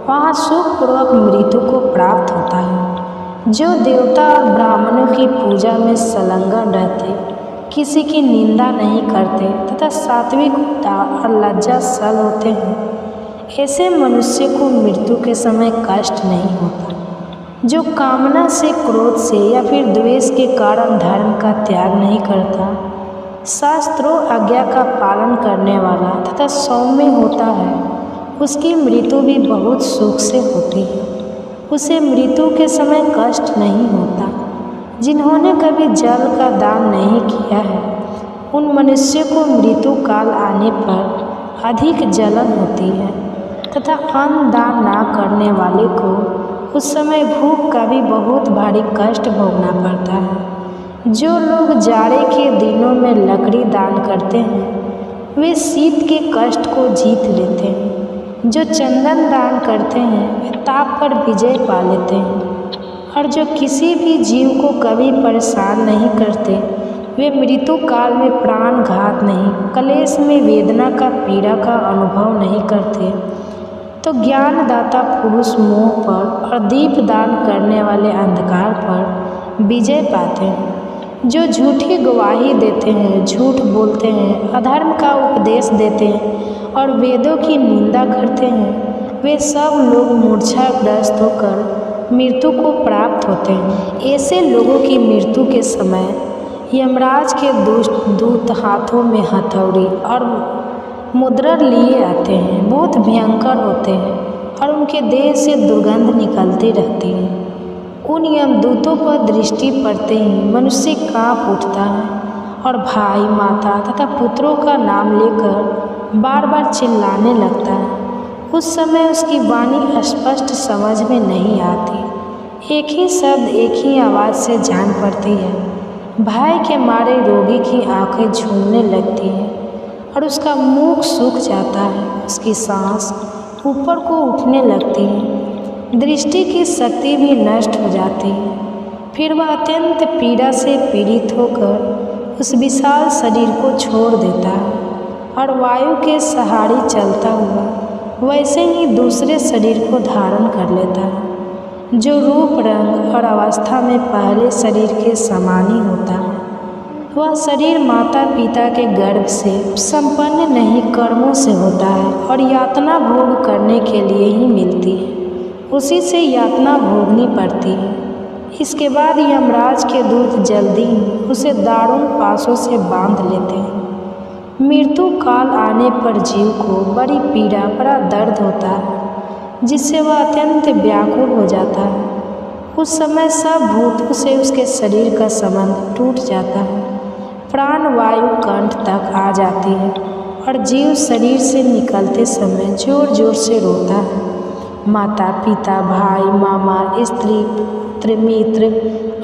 [SPEAKER 1] वहाँ सुखपूर्वक मृत्यु को प्राप्त होता है। जो देवता और ब्राह्मणों की पूजा में संलग्न रहते, किसी की निंदा नहीं करते तथा सात्विक और लज्जाशील होते हैं, ऐसे मनुष्य को मृत्यु के समय कष्ट नहीं होता। जो कामना से, क्रोध से या फिर द्वेष के कारण धर्म का त्याग नहीं करता, शास्त्रों आज्ञा का पालन करने वाला तथा सौम्य होता है, उसकी मृत्यु भी बहुत सुख से होती है। उसे मृत्यु के समय कष्ट नहीं होता। जिन्होंने कभी जल का दान नहीं किया है उन मनुष्यों को मृत्यु काल आने पर अधिक जलन होती है तथा अन्न दान ना करने वाले को उस समय भूख का भी बहुत भारी कष्ट भोगना पड़ता है। जो लोग जाड़े के दिनों में लकड़ी दान करते हैं वे शीत के कष्ट को जीत लेते हैं। जो चंदन दान करते हैं वे ताप पर विजय पा लेते हैं। और जो किसी भी जीव को कभी परेशान नहीं करते वे मृत्यु काल में प्राणघात नहीं, कलेश में वेदना का पीड़ा का अनुभव नहीं करते। तो ज्ञानदाता पुरुष मोह पर और दीप दान करने वाले अंधकार पर विजय पाते हैं। जो झूठी गवाही देते हैं, झूठ बोलते हैं, अधर्म का उपदेश देते हैं और वेदों की निंदा करते हैं, वे सब लोग मूर्छाग्रस्त होकर मृत्यु को प्राप्त होते हैं। ऐसे लोगों की मृत्यु के समय यमराज के दुष्ट दूत हाथों में हथौड़ी और मुद्रा लिए आते हैं। बहुत भयंकर होते हैं और उनके देह से दुर्गंध निकलती रहती है। उन यमदूतों पर दृष्टि पड़ते ही मनुष्य काँप उठता है और भाई, माता तथा पुत्रों का नाम लेकर बार बार चिल्लाने लगता है। उस समय उसकी वाणी स्पष्ट समझ में नहीं आती। एक ही शब्द, एक ही आवाज़ से जान पड़ती है। भय के मारे रोगी की आंखें झूमने लगती हैं और उसका मुख सूख जाता है। उसकी सांस ऊपर को उठने लगती है। दृष्टि की शक्ति भी नष्ट हो जाती है। फिर वह अत्यंत पीड़ा से पीड़ित होकर उस विशाल शरीर को छोड़ देता है और वायु के सहारे चलता हुआ वैसे ही दूसरे शरीर को धारण कर लेता है जो रूप, रंग और अवस्था में पहले शरीर के समान ही होता है। वह शरीर माता पिता के गर्भ से संपन्न नहीं, कर्मों से होता है और यातना भोग करने के लिए ही मिलती है। उसी से यातना भोगनी पड़ती है। इसके बाद यमराज के दूत जल्दी ही उसे दारुण पासों से बांध लेते हैं। मृत्यु काल आने पर जीव को बड़ी पीड़ा, बड़ा दर्द होता है, जिससे वह अत्यंत व्याकुल हो जाता है। उस समय सब भूतों से उसके शरीर का संबंध टूट जाता है, प्राण वायु कंठ तक आ जाती है और जीव शरीर से निकलते समय जोर जोर से रोता है। माता पिता, भाई, मामा, स्त्री, पुत्र, मित्र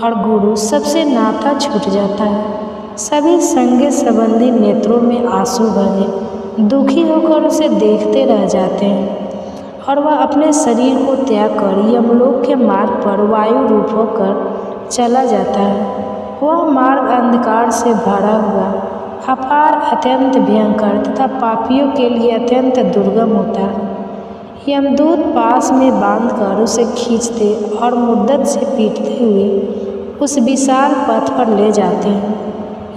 [SPEAKER 1] और गुरु सबसे नाता छूट जाता है। सभी संगे संबंधी नेत्रों में आंसू भरे दुखी होकर उसे देखते रह जाते हैं और वह अपने शरीर को त्याग कर यमलोक के मार्ग पर वायु रूप होकर चला जाता है। वह मार्ग अंधकार से भरा हुआ, अपार, अत्यंत भयंकर तथा पापियों के लिए अत्यंत दुर्गम होता है। यमदूत पास में बांधकर उसे खींचते और मुद्दत से पीटते हुए उस विशाल पथ पर ले जाते हैं।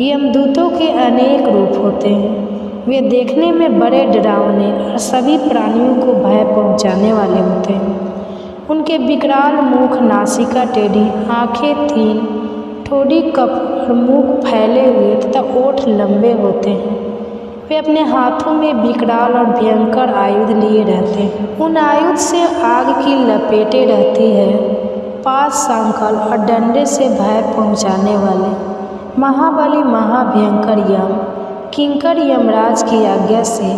[SPEAKER 1] यमदूतों के अनेक रूप होते हैं। वे देखने में बड़े डरावने और सभी प्राणियों को भय पहुंचाने वाले होते हैं। उनके विकराल मुख, नासिका टेढ़ी, आँखें तीन, ठोड़ी कप और मुख फैले हुए तथा ओठ लंबे होते हैं। वे अपने हाथों में विकराल और भयंकर आयुध लिए रहते हैं। उन आयुध से आग की लपेटें रहती है। पास, सांकल और डंडे से भय पहुंचाने वाले महाबली, महाभयंकर यम किंकर यमराज की आज्ञा से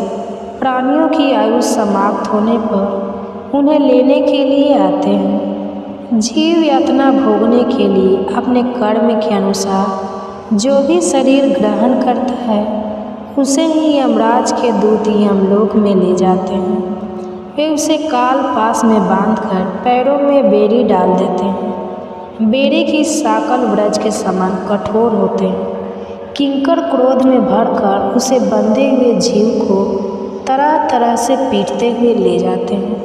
[SPEAKER 1] प्राणियों की आयु समाप्त होने पर उन्हें लेने के लिए आते हैं। जीव यातना भोगने के लिए अपने कर्म के अनुसार जो भी शरीर ग्रहण करता है उसे ही यमराज के दूत यमलोक में ले जाते हैं। वे उसे काल पास में बांधकर पैरों में बेड़ी डाल देते हैं। बेड़ी की साकल ब्रज के समान कठोर होते हैं। किंकर क्रोध में भरकर उसे बंधे हुए जीव को तरह तरह से पीटते हुए ले जाते हैं।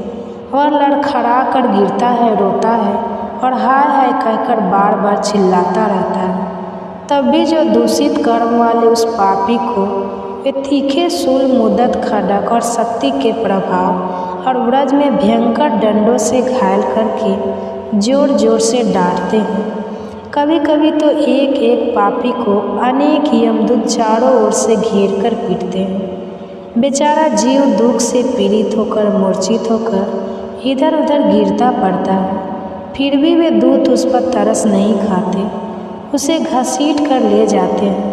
[SPEAKER 1] वह लड़खड़ा कर गिरता है, रोता है और हाय हाय कहकर बार बार चिल्लाता रहता है। तब भी जो दूषित कर्म वाले उस पापी को वे तीखे शूल, मुद्दत, खड्ग और शक्ति के प्रभाव और व्रज में भयंकर दंडों से घायल करके जोर जोर से डांटते हैं। कभी कभी तो एक एक पापी को अनेक यमदूत चारों ओर से घेर कर पीटते हैं। बेचारा जीव दुख से पीड़ित होकर, मूर्छित होकर इधर उधर गिरता पड़ता है। फिर भी वे दूत उस पर तरस नहीं खाते, उसे घसीट कर ले जाते हैं।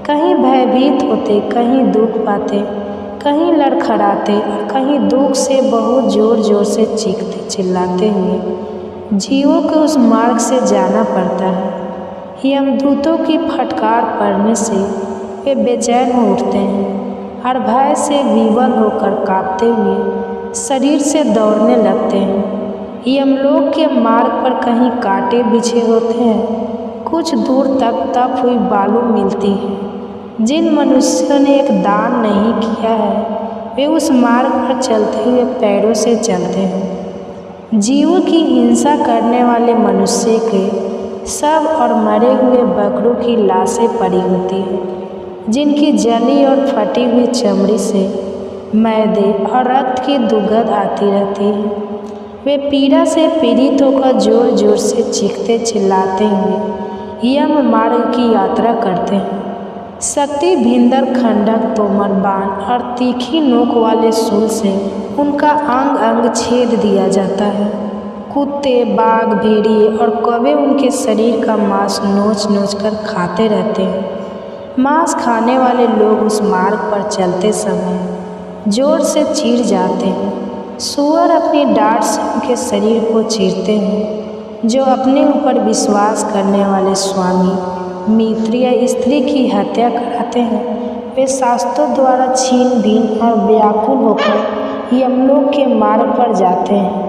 [SPEAKER 1] कहीं भयभीत होते, कहीं दुख पाते, कहीं लड़खड़ाते और कहीं दुख से बहुत जोर जोर से चीखते चिल्लाते हुए जीवों को उस मार्ग से जाना पड़ता है। यमदूतों की फटकार पड़ने से वे बेचैन हो उठते हैं और भय से विवल होकर कांपते हुए शरीर से दौड़ने लगते हैं। यमलोक के मार्ग पर कहीं कांटे बिछे होते हैं, कुछ दूर तक तप हुई बालू मिलती है। जिन मनुष्यों ने एक दान नहीं किया है वे उस मार्ग पर चलते हुए पैरों से चलते हैं। जीवों की हिंसा करने वाले मनुष्य के शव और मरे हुए बकरों की लाशें पड़ी होती हैं, जिनकी जली और फटी हुई चमड़ी से मैदे और रक्त की दुर्गंध आती रहती है। वे पीड़ा से पीड़ित होकर जोर जोर से चीखते चिल्लाते हुए यम मार्ग की यात्रा करते हैं। शक्ति भिंदर, खंडक, तोमर, बाण और तीखी नोक वाले शूल से उनका अंग अंग छेद दिया जाता है। कुत्ते, बाघ, भेड़िए और कौवे उनके शरीर का मांस नोच नोच कर खाते रहते हैं। मांस खाने वाले लोग उस मार्ग पर चलते समय जोर से चीर जाते हैं। सूअर अपनी डांट से उनके शरीर को चीरते हैं। जो अपने ऊपर विश्वास करने वाले स्वामी, मित्र या स्त्री की हत्या कराते हैं वे शास्त्रों द्वारा छीन बीन और व्याकुल होकर यमलोक के मार्ग पर जाते हैं।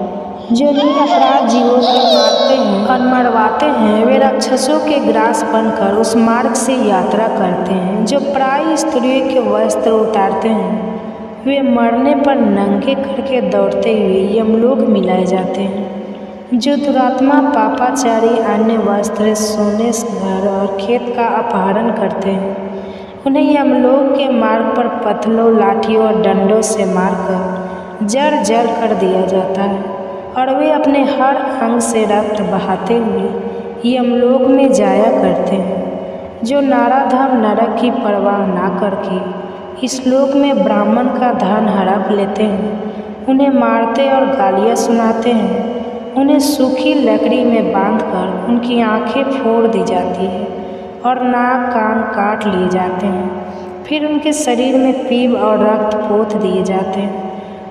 [SPEAKER 1] जो निरपराध जीवों को मारते हैं और मरवाते हैं वे राक्षसों के ग्रास बनकर उस मार्ग से यात्रा करते हैं। जो प्राय स्त्रियों के वस्त्र उतारते हैं वे मरने पर नंगे करके दौड़ते हुए यमलोक मिलाए जाते हैं। जो दुरात्मा, पापाचारी अन्य वस्त्र, सोने, घर और खेत का अपहरण करते हैं उन्हें यमलोक के मार्ग पर पत्थरों, लाठियों और डंडों से मारकर जड़ जड़ कर दिया जाता है और वे अपने हर अंग से रक्त बहाते हुए यमलोक में जाया करते हैं, जो नाराधम नरक की परवाह ना करके इस लोक में ब्राह्मण का धन हड़प लेते हैं, उन्हें मारते और गालियाँ सुनाते हैं। उन्हें सूखी लकड़ी में बांधकर उनकी आंखें फोड़ दी जाती है और नाक कान काट लिए जाते हैं। फिर उनके शरीर में पीप और रक्त पोत दिए जाते हैं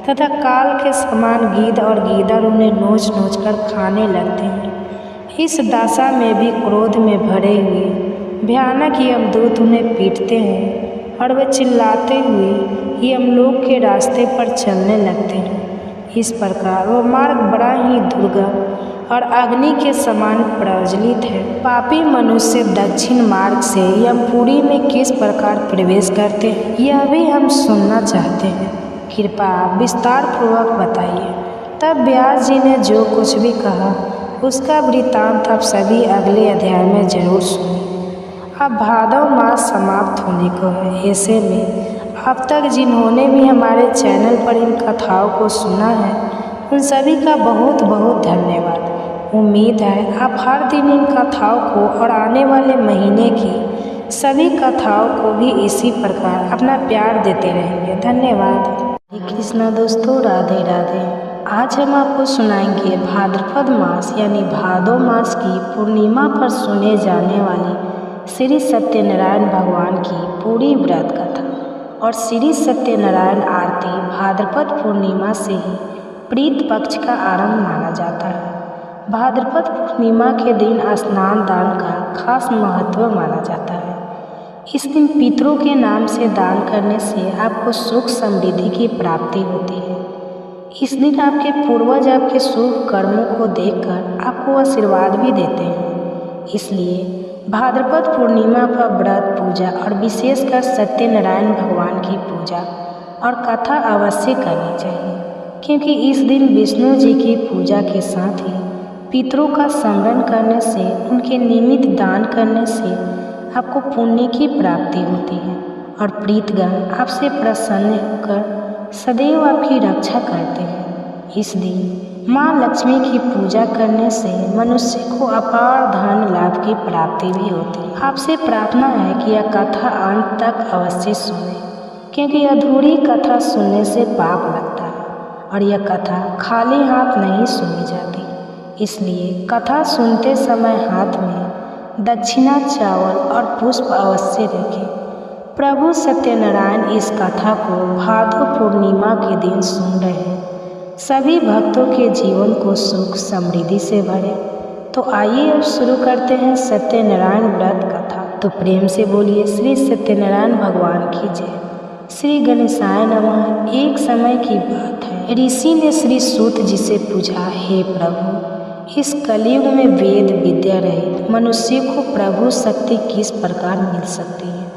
[SPEAKER 1] तथा काल के समान गीध और गीदड़ उन्हें नोच नोच कर खाने लगते हैं। इस दशा में भी क्रोध में भरे हुए भयानक यमदूत उन्हें पीटते हैं और वे चिल्लाते हुए यमलोक के रास्ते पर चलने लगते हैं। इस प्रकार वो मार्ग बड़ा ही दुर्गम और अग्नि के समान प्रज्वलित है। पापी मनुष्य दक्षिण मार्ग से यमपुरी में किस प्रकार प्रवेश करते हैं, यह भी हम सुनना चाहते हैं। कृपया विस्तार पूर्वक बताइए। तब व्यास जी ने जो कुछ भी कहा उसका वृत्तांत आप सभी अगले अध्याय में जरूर सुनिए। अब भादव मास समाप्त होने को है। ऐसे में अब तक जिन्होंने भी हमारे चैनल पर इन कथाओं को सुना है उन सभी का बहुत बहुत धन्यवाद। उम्मीद है आप हर दिन इन कथाओं को और आने वाले महीने की सभी कथाओं को भी इसी प्रकार अपना प्यार देते रहेंगे। धन्यवाद। हरे कृष्णा दोस्तों, राधे राधे। आज हम आपको सुनाएंगे भाद्रपद मास यानी भादो मास की पूर्णिमा पर सुने जाने वाली श्री सत्यनारायण भगवान की पूरी व्रत कथा। और श्री सत्यनारायण आरती भाद्रपद पूर्णिमा से ही प्रीत पक्ष का आरंभ माना जाता है। भाद्रपद पूर्णिमा के दिन स्नान दान का खास महत्व माना जाता है। इस दिन पितरों के नाम से दान करने से आपको सुख समृद्धि की प्राप्ति होती है। इस दिन आपके पूर्वज आपके शुभ कर्मों को देखकर आपको आशीर्वाद भी देते हैं। इसलिए भाद्रपद पूर्णिमा पर व्रत पूजा और विशेषकर सत्यनारायण भगवान की पूजा और कथा अवश्य करनी चाहिए, क्योंकि इस दिन विष्णु जी की पूजा के साथ ही पितरों का स्मरण करने से, उनके निमित्त दान करने से आपको पुण्य की प्राप्ति होती है और प्रीतगण आपसे प्रसन्न होकर सदैव आपकी रक्षा करते हैं। इस दिन माँ लक्ष्मी की पूजा करने से मनुष्य को अपार धन लाभ की प्राप्ति भी होती है। आपसे प्रार्थना है कि यह कथा अंत तक अवश्य सुने, क्योंकि अधूरी कथा सुनने से पाप लगता है और यह कथा खाली हाथ नहीं सुनी जाती। इसलिए कथा सुनते समय हाथ में दक्षिणा, चावल और पुष्प अवश्य रखें। प्रभु सत्यनारायण इस कथा को भादो पूर्णिमा के दिन सुन रहे हैं। सभी भक्तों के जीवन को सुख समृद्धि से भरे। तो आइए अब शुरू करते हैं सत्यनारायण व्रत कथा। तो प्रेम से बोलिए श्री सत्यनारायण भगवान की जय। श्री गणेशाय नमः। एक समय की बात है, ऋषि ने श्री सूत जी से पूछा, हे प्रभु, इस कलयुग में वेद विद्या रहित मनुष्य को प्रभु शक्ति किस प्रकार मिल सकती है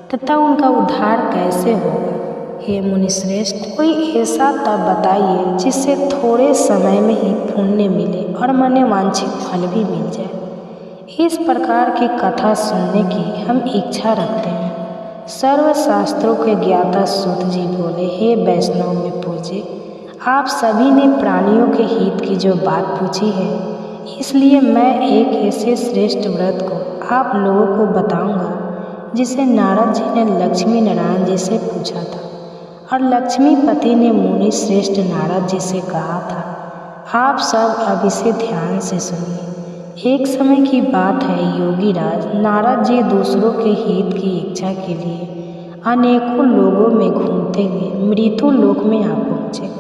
[SPEAKER 1] तथा उनका उद्धार कैसे होगा? हे मुनिश्रेष्ठ, कोई ऐसा तप बताइए जिससे थोड़े समय में ही पुण्य मिले और मनोवांछित फल भी मिल जाए। इस प्रकार की कथा सुनने की हम इच्छा रखते हैं। सर्व शास्त्रों के ज्ञाता सूत जी बोले, हे वैष्णव में पूजे, आप सभी ने प्राणियों के हित की जो बात पूछी है, इसलिए मैं एक ऐसे श्रेष्ठ व्रत को आप लोगों को बताऊंगा जिसे नारद जी ने लक्ष्मी नारायण जी से पूछा था और लक्ष्मीपति ने मुनि श्रेष्ठ नारद जी से कहा था। आप सब अब इसे ध्यान से सुनिए। एक समय की बात है, योगी राज नारद जी दूसरों के हित की इच्छा के लिए अनेकों लोगों में घूमते हुए मृत्यु लोक में आ पहुँचे।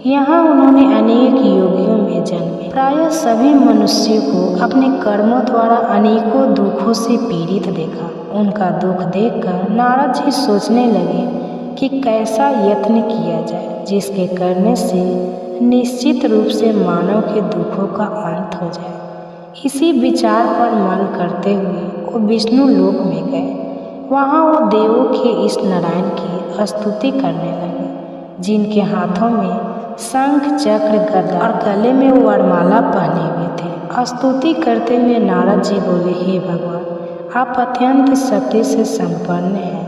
[SPEAKER 1] यहाँ उन्होंने अनेक योगियों में जन्मे। प्रायः सभी मनुष्यों को अपने कर्मों द्वारा अनेकों दुखों से पीड़ित देखा। उनका दुख देखकर नारद जी सोचने लगे कि कैसा यत्न किया जाए जिसके करने से निश्चित रूप से मानव के दुखों का अंत हो जाए। इसी विचार पर मन करते हुए वो विष्णु लोक में गए। वहाँ वो देवों के इस नारायण की स्तुति करने लगे, जिनके हाथों में शंख चक्र गदा और गले में वरमाला पहने हुए थे। स्तुति करते हुए नारद जी बोले, हे भगवान, आप अत्यंत शक्ति से संपन्न हैं।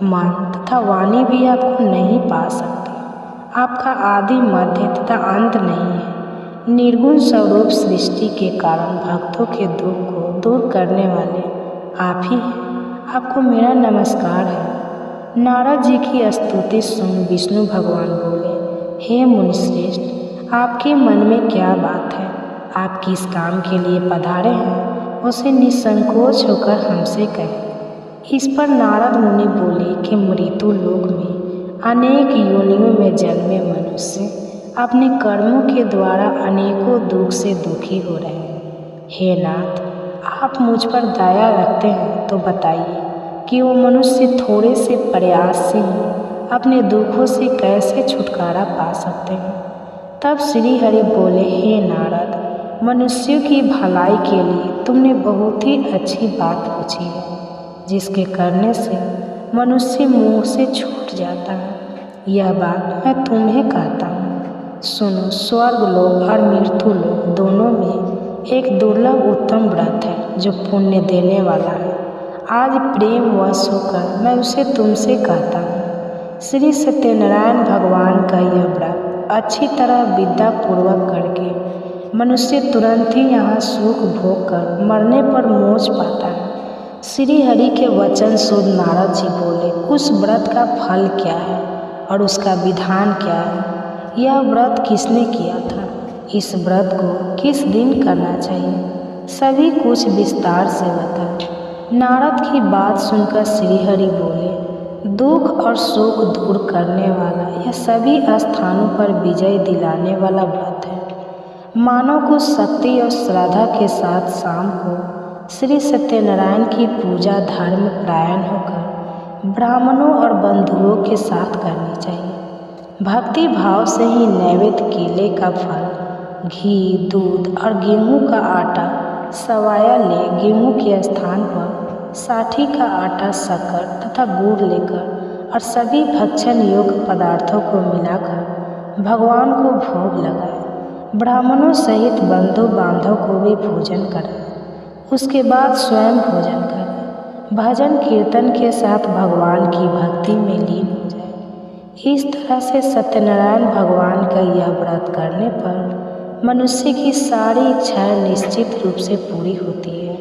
[SPEAKER 1] मन तथा वाणी भी आपको नहीं पा सकते। आपका आदि मध्य तथा अंत नहीं है। निर्गुण स्वरूप सृष्टि के कारण भक्तों के दुख को को दूर करने वाले आप ही हैं। आपको मेरा नमस्कार है। नारद जी की स्तुति सुन विष्णु भगवान बोले, हे मुनिश्रेष्ठ, आपके मन में क्या बात है? आप किस काम के लिए पधारे हैं, उसे निसंकोच होकर हमसे कहें। इस पर नारद मुनि बोले कि मृत्यु लोक में अनेक योनियों में जन्मे मनुष्य अपने कर्मों के द्वारा अनेकों दुख से दुखी हो रहे हैं। हे नाथ, आप मुझ पर दया रखते हैं तो बताइए कि वो मनुष्य थोड़े से प्रयास से ही अपने दुखों से कैसे छुटकारा पा सकते हैं। तब श्री हरि बोले, हे नारद, मनुष्यों की भलाई के लिए तुमने बहुत ही अच्छी बात पूछी है, जिसके करने से मनुष्य मुँह से छूट जाता है। यह बात मैं तुम्हें कहता हूँ। सुनो, स्वर्ग लोक और मृत्यु लोक दोनों में एक दुर्लभ उत्तम व्रत है जो पुण्य देने वाला है। आज प्रेम वश होकर मैं उसे तुमसे कहता हूँ। श्री सत्यनारायण भगवान का यह व्रत अच्छी तरह विद्या पूर्वक करके मनुष्य तुरंत ही यहाँ सुख भोग कर मरने पर मोक्ष पाता है। श्री हरि के वचन सुन नारद जी बोले, उस व्रत का फल क्या है और उसका विधान क्या है? यह व्रत किसने किया था? इस व्रत को किस दिन करना चाहिए? सभी कुछ विस्तार से बता। नारद की बात सुनकर श्रीहरि बोले, दुख और शोक दूर करने वाला यह सभी स्थानों पर विजय दिलाने वाला व्रत है। मानव को शक्ति और श्रद्धा के साथ शाम को श्री सत्यनारायण की पूजा धर्म परायण होकर ब्राह्मणों और बंधुओं के साथ करनी चाहिए। भक्ति भाव से ही नैवेद्य केले का फल, घी, दूध और गेहूं का आटा सवाया ले गेहूं के स्थान पर साठी का आटा, शक्कर तथा गुड़ लेकर और सभी भक्षण योग्य पदार्थों को मिलाकर भगवान को भोग लगाए। ब्राह्मणों सहित बंधु बांधव को भी भोजन कराए। उसके बाद स्वयं भोजन करें। भजन कीर्तन के साथ भगवान की भक्ति में लीन हो जाए। इस तरह से सत्यनारायण भगवान का यह व्रत करने पर मनुष्य की सारी इच्छाएं निश्चित रूप से पूरी होती है।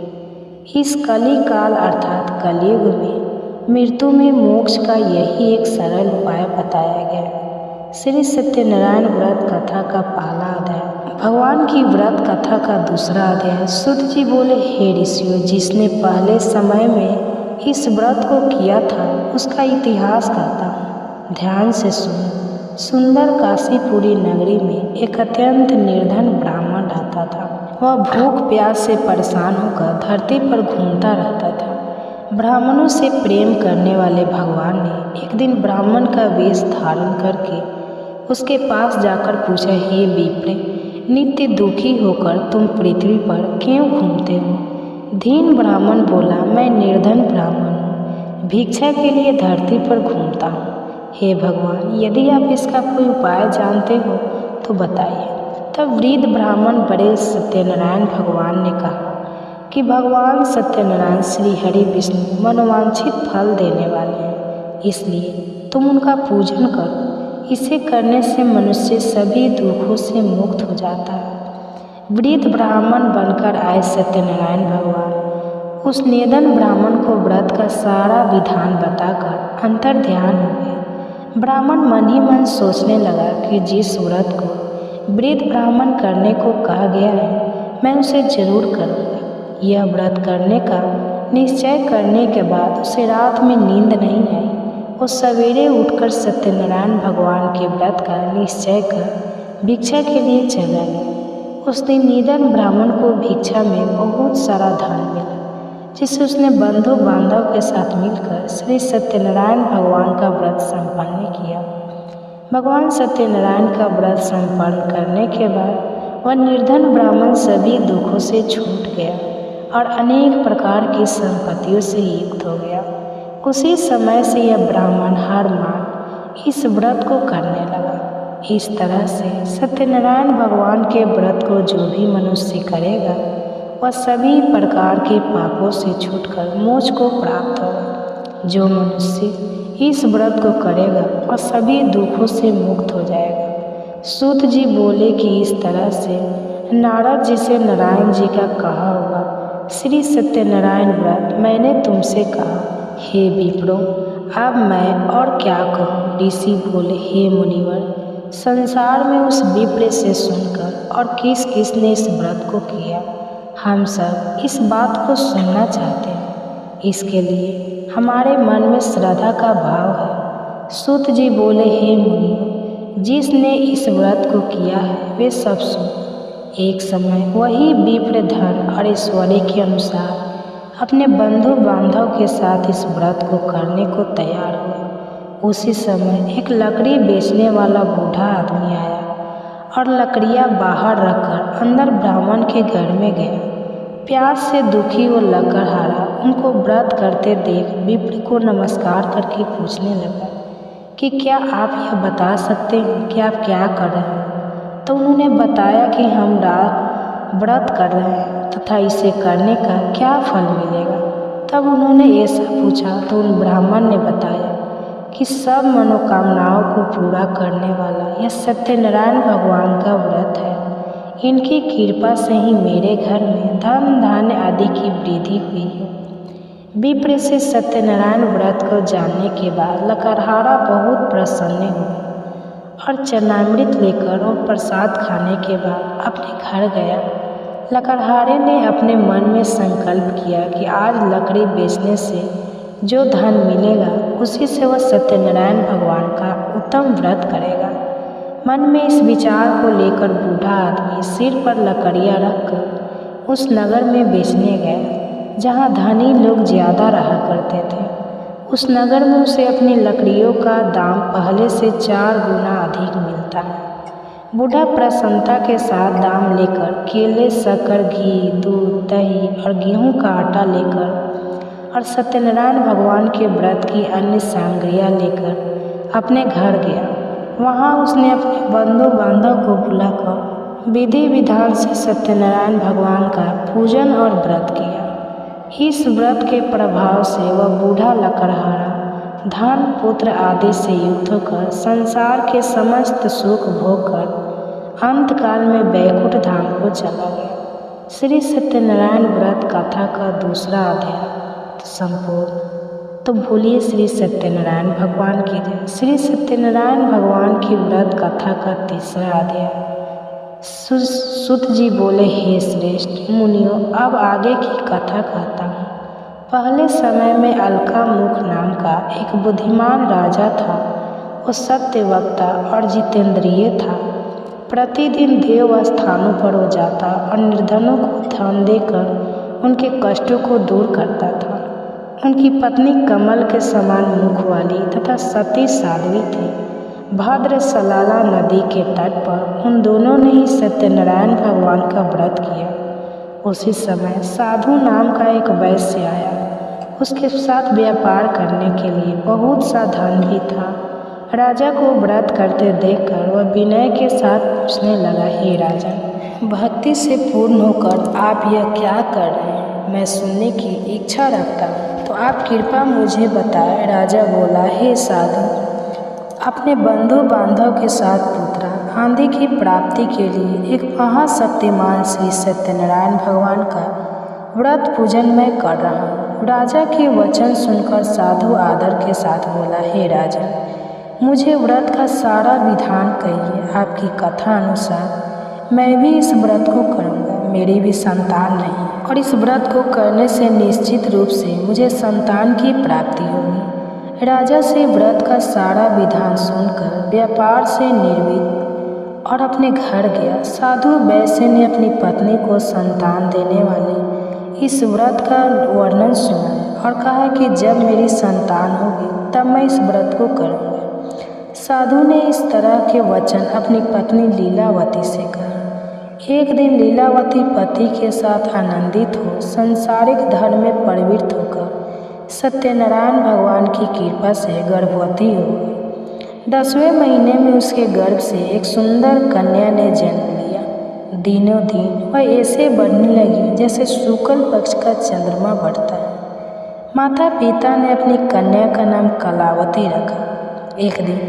[SPEAKER 1] इस कली काल अर्थात कलयुग में मृत्यु में मोक्ष का यही एक सरल उपाय बताया गया। श्री सत्यनारायण व्रत कथा का पहला अध्याय। भगवान की व्रत कथा का दूसरा अध्याय। सूत जी बोले, हे ऋषियों, जिसने पहले समय में इस व्रत को किया था उसका इतिहास कहता हूँ, ध्यान से सुनो। सुंदर काशीपुरी नगरी में एक अत्यंत निर्धन ब्राह्मण रहता था। वह भूख प्यास से परेशान होकर धरती पर घूमता रहता था। ब्राह्मणों से प्रेम करने वाले भगवान ने एक दिन ब्राह्मण का वेश धारण करके उसके पास जाकर पूछा, हे विप्र, नित्य दुखी होकर तुम पृथ्वी पर क्यों घूमते हो? दीन ब्राह्मण बोला, मैं निर्धन ब्राह्मण हूँ, भिक्षा के लिए धरती पर घूमता हूँ। हे भगवान, यदि आप इसका कोई उपाय जानते हो तो बताइए। तब वृद्ध ब्राह्मण बड़े सत्यनारायण भगवान ने कहा कि भगवान सत्यनारायण श्री हरि विष्णु मनोवांछित फल देने वाले हैं, इसलिए तुम उनका पूजन करो। इसे करने से मनुष्य सभी दुखों से मुक्त हो जाता है। वृद्ध ब्राह्मण बनकर आए सत्यनारायण भगवान उस निर्धन ब्राह्मण को व्रत का सारा विधान बताकर अंतर ध्यान हो गए। ब्राह्मण मन ही मन सोचने लगा कि जिस व्रत को वृद्ध ब्राह्मण करने को कहा गया है, मैं उसे जरूर करूँगा। यह व्रत करने का निश्चय करने के बाद उसे रात में नींद नहीं आई। वो सवेरे उठकर सत्यनारायण भगवान के व्रत का निश्चय कर भिक्षा के लिए चला गया। उस दिन निर्धन ब्राह्मण को भिक्षा में बहुत सारा धन मिला, जिसे उसने बंधु बांधव के साथ मिलकर श्री सत्यनारायण भगवान का व्रत संपन्न किया। भगवान सत्यनारायण का व्रत संपन्न करने के बाद वह निर्धन ब्राह्मण सभी दुखों से छूट गया और अनेक प्रकार की संपत्तियों से युक्त हो गया। उसी समय से यह ब्राह्मण हर माह इस व्रत को करने लगा। इस तरह से सत्यनारायण भगवान के व्रत को जो भी मनुष्य करेगा वह सभी प्रकार के पापों से छूटकर मोक्ष को प्राप्त होगा। जो मनुष्य इस व्रत को करेगा वह सभी दुखों से मुक्त हो जाएगा। सूत जी बोले कि इस तरह से नारद जी से नारायण जी का कहा हुआ श्री सत्यनारायण व्रत। मैंने तुमसे कहा, हे विप्रो, अब मैं और क्या कहूँ। ऋषि बोले, हे मुनिवर, संसार में उस विप्र से सुनकर और किस किस ने इस व्रत को किया, हम सब इस बात को सुनना चाहते हैं। इसके लिए हमारे मन में श्रद्धा का भाव है। सूत जी बोले, हे मुनियों, जिसने इस व्रत को किया है वे सब सुन। एक समय वही विप्र धन और ऐश्वर्य के अनुसार अपने बंधु बांधव के साथ इस व्रत को करने को तैयार हुए। उसी समय एक लकड़ी बेचने वाला बूढ़ा आदमी आया और लकड़ियाँ बाहर रखकर अंदर ब्राह्मण के घर में गया। प्यास से दुखी वो लकड़हारा उनको व्रत करते देख विप्र को नमस्कार करके पूछने लगा कि क्या आप यह बता सकते हैं कि आप क्या कर रहे हैं। तो उन्होंने बताया कि हम व्रत कर रहे हैं तथा इसे करने का क्या फल मिलेगा। तब उन्होंने ऐसा पूछा तो उन ब्राह्मण ने बताया कि सब मनोकामनाओं को पूरा करने वाला यह सत्यनारायण भगवान का व्रत है। इनकी कृपा से ही मेरे घर में धन धान्य आदि की वृद्धि हुई है। विप्र से सत्यनारायण व्रत को जानने के बाद लकड़हारा बहुत प्रसन्न हुआ और चरणामृत लेकर और प्रसाद खाने के बाद अपने घर गया। लकड़हारे ने अपने मन में संकल्प किया कि आज लकड़ी बेचने से जो धन मिलेगा उसी से वह सत्यनारायण भगवान का उत्तम व्रत करेगा। मन में इस विचार को लेकर बूढ़ा आदमी सिर पर लकड़ियाँ रखकर उस नगर में बेचने गया जहाँ धनी लोग ज़्यादा रहा करते थे। उस नगर में उसे अपनी लकड़ियों का दाम पहले से 4 गुना अधिक मिलता है। बूढ़ा प्रसन्नता के साथ दाम लेकर केले, शक्कर, घी, दूध, दही और गेहूं का आटा लेकर और सत्यनारायण भगवान के व्रत की अन्य सामग्रियां लेकर अपने घर गया। वहां उसने अपने बंधु बांधव को बुलाकर विधि विधान से सत्यनारायण भगवान का पूजन और व्रत किया। इस व्रत के प्रभाव से वह बूढ़ा लकड़हारा धन पुत्र आदि से युक्त होकर संसार के समस्त सुख भोग कर अंतकाल में वैकुंठ धाम को चला गया। श्री सत्यनारायण व्रत कथा का दूसरा अध्याय संपूर्ण। तो बोलिए श्री सत्यनारायण भगवान की जय। श्री सत्यनारायण भगवान की व्रत कथा का तीसरा अध्याय। सुत जी बोले, हे श्रेष्ठ मुनियों, अब आगे की कथा कहता हूँ। पहले समय में अलकामुख नाम का एक बुद्धिमान राजा था। वो सत्यवक्ता और जितेंद्रिय था। प्रतिदिन देव स्थानों पर हो जाता और निर्धनों को धन देकर उनके कष्टों को दूर करता था। उनकी पत्नी कमल के समान मुख वाली तथा सती साध्वी थी। भाद्र सलाला नदी के तट पर उन दोनों ने ही सत्यनारायण भगवान का व्रत किया। उसी समय साधु नाम का एक वैश्य आया। उसके साथ व्यापार करने के लिए बहुत सा धन भी था। राजा को व्रत करते देखकर वह विनय के साथ पूछने लगा, हे राजन, भक्ति से पूर्ण होकर आप यह क्या कर रहे हैं? मैं सुनने की इच्छा रखता हूँ, तो आप कृपा मुझे बताएं। राजा बोला, हे साधु, अपने बंधु बांधव के साथ पुत्र आंधी की प्राप्ति के लिए एक महाशक्तिमान श्री सत्यनारायण भगवान का व्रत पूजन मैं कर रहा हूँ। राजा के वचन सुनकर साधु आदर के साथ बोला, हे राजा, मुझे व्रत का सारा विधान कहिए। आपकी कथा अनुसार मैं भी इस व्रत को करूँगा। मेरी भी संतान नहीं और इस व्रत को करने से निश्चित रूप से मुझे संतान की प्राप्ति होगी। राजा से व्रत का सारा विधान सुनकर व्यापार से निर्वित और अपने घर गया। साधु वैश्य ने अपनी पत्नी को संतान देने वाले इस व्रत का वर्णन सुना और कहा कि जब मेरी संतान होगी तब मैं इस व्रत को करूँगा। साधु ने इस तरह के वचन अपनी पत्नी लीलावती से कहा। एक दिन लीलावती पति के साथ आनंदित हो संसारिक धर्म में प्रवृत्त होकर सत्यनारायण भगवान की कृपा से गर्भवती हो गई। 10वें महीने में उसके गर्भ से एक सुंदर कन्या ने जन्म लिया। दिनों दिन वह ऐसे बढ़ने लगी जैसे शुक्ल पक्ष का चंद्रमा बढ़ता है। माता पिता ने अपनी कन्या का नाम कलावती रखा। एक दिन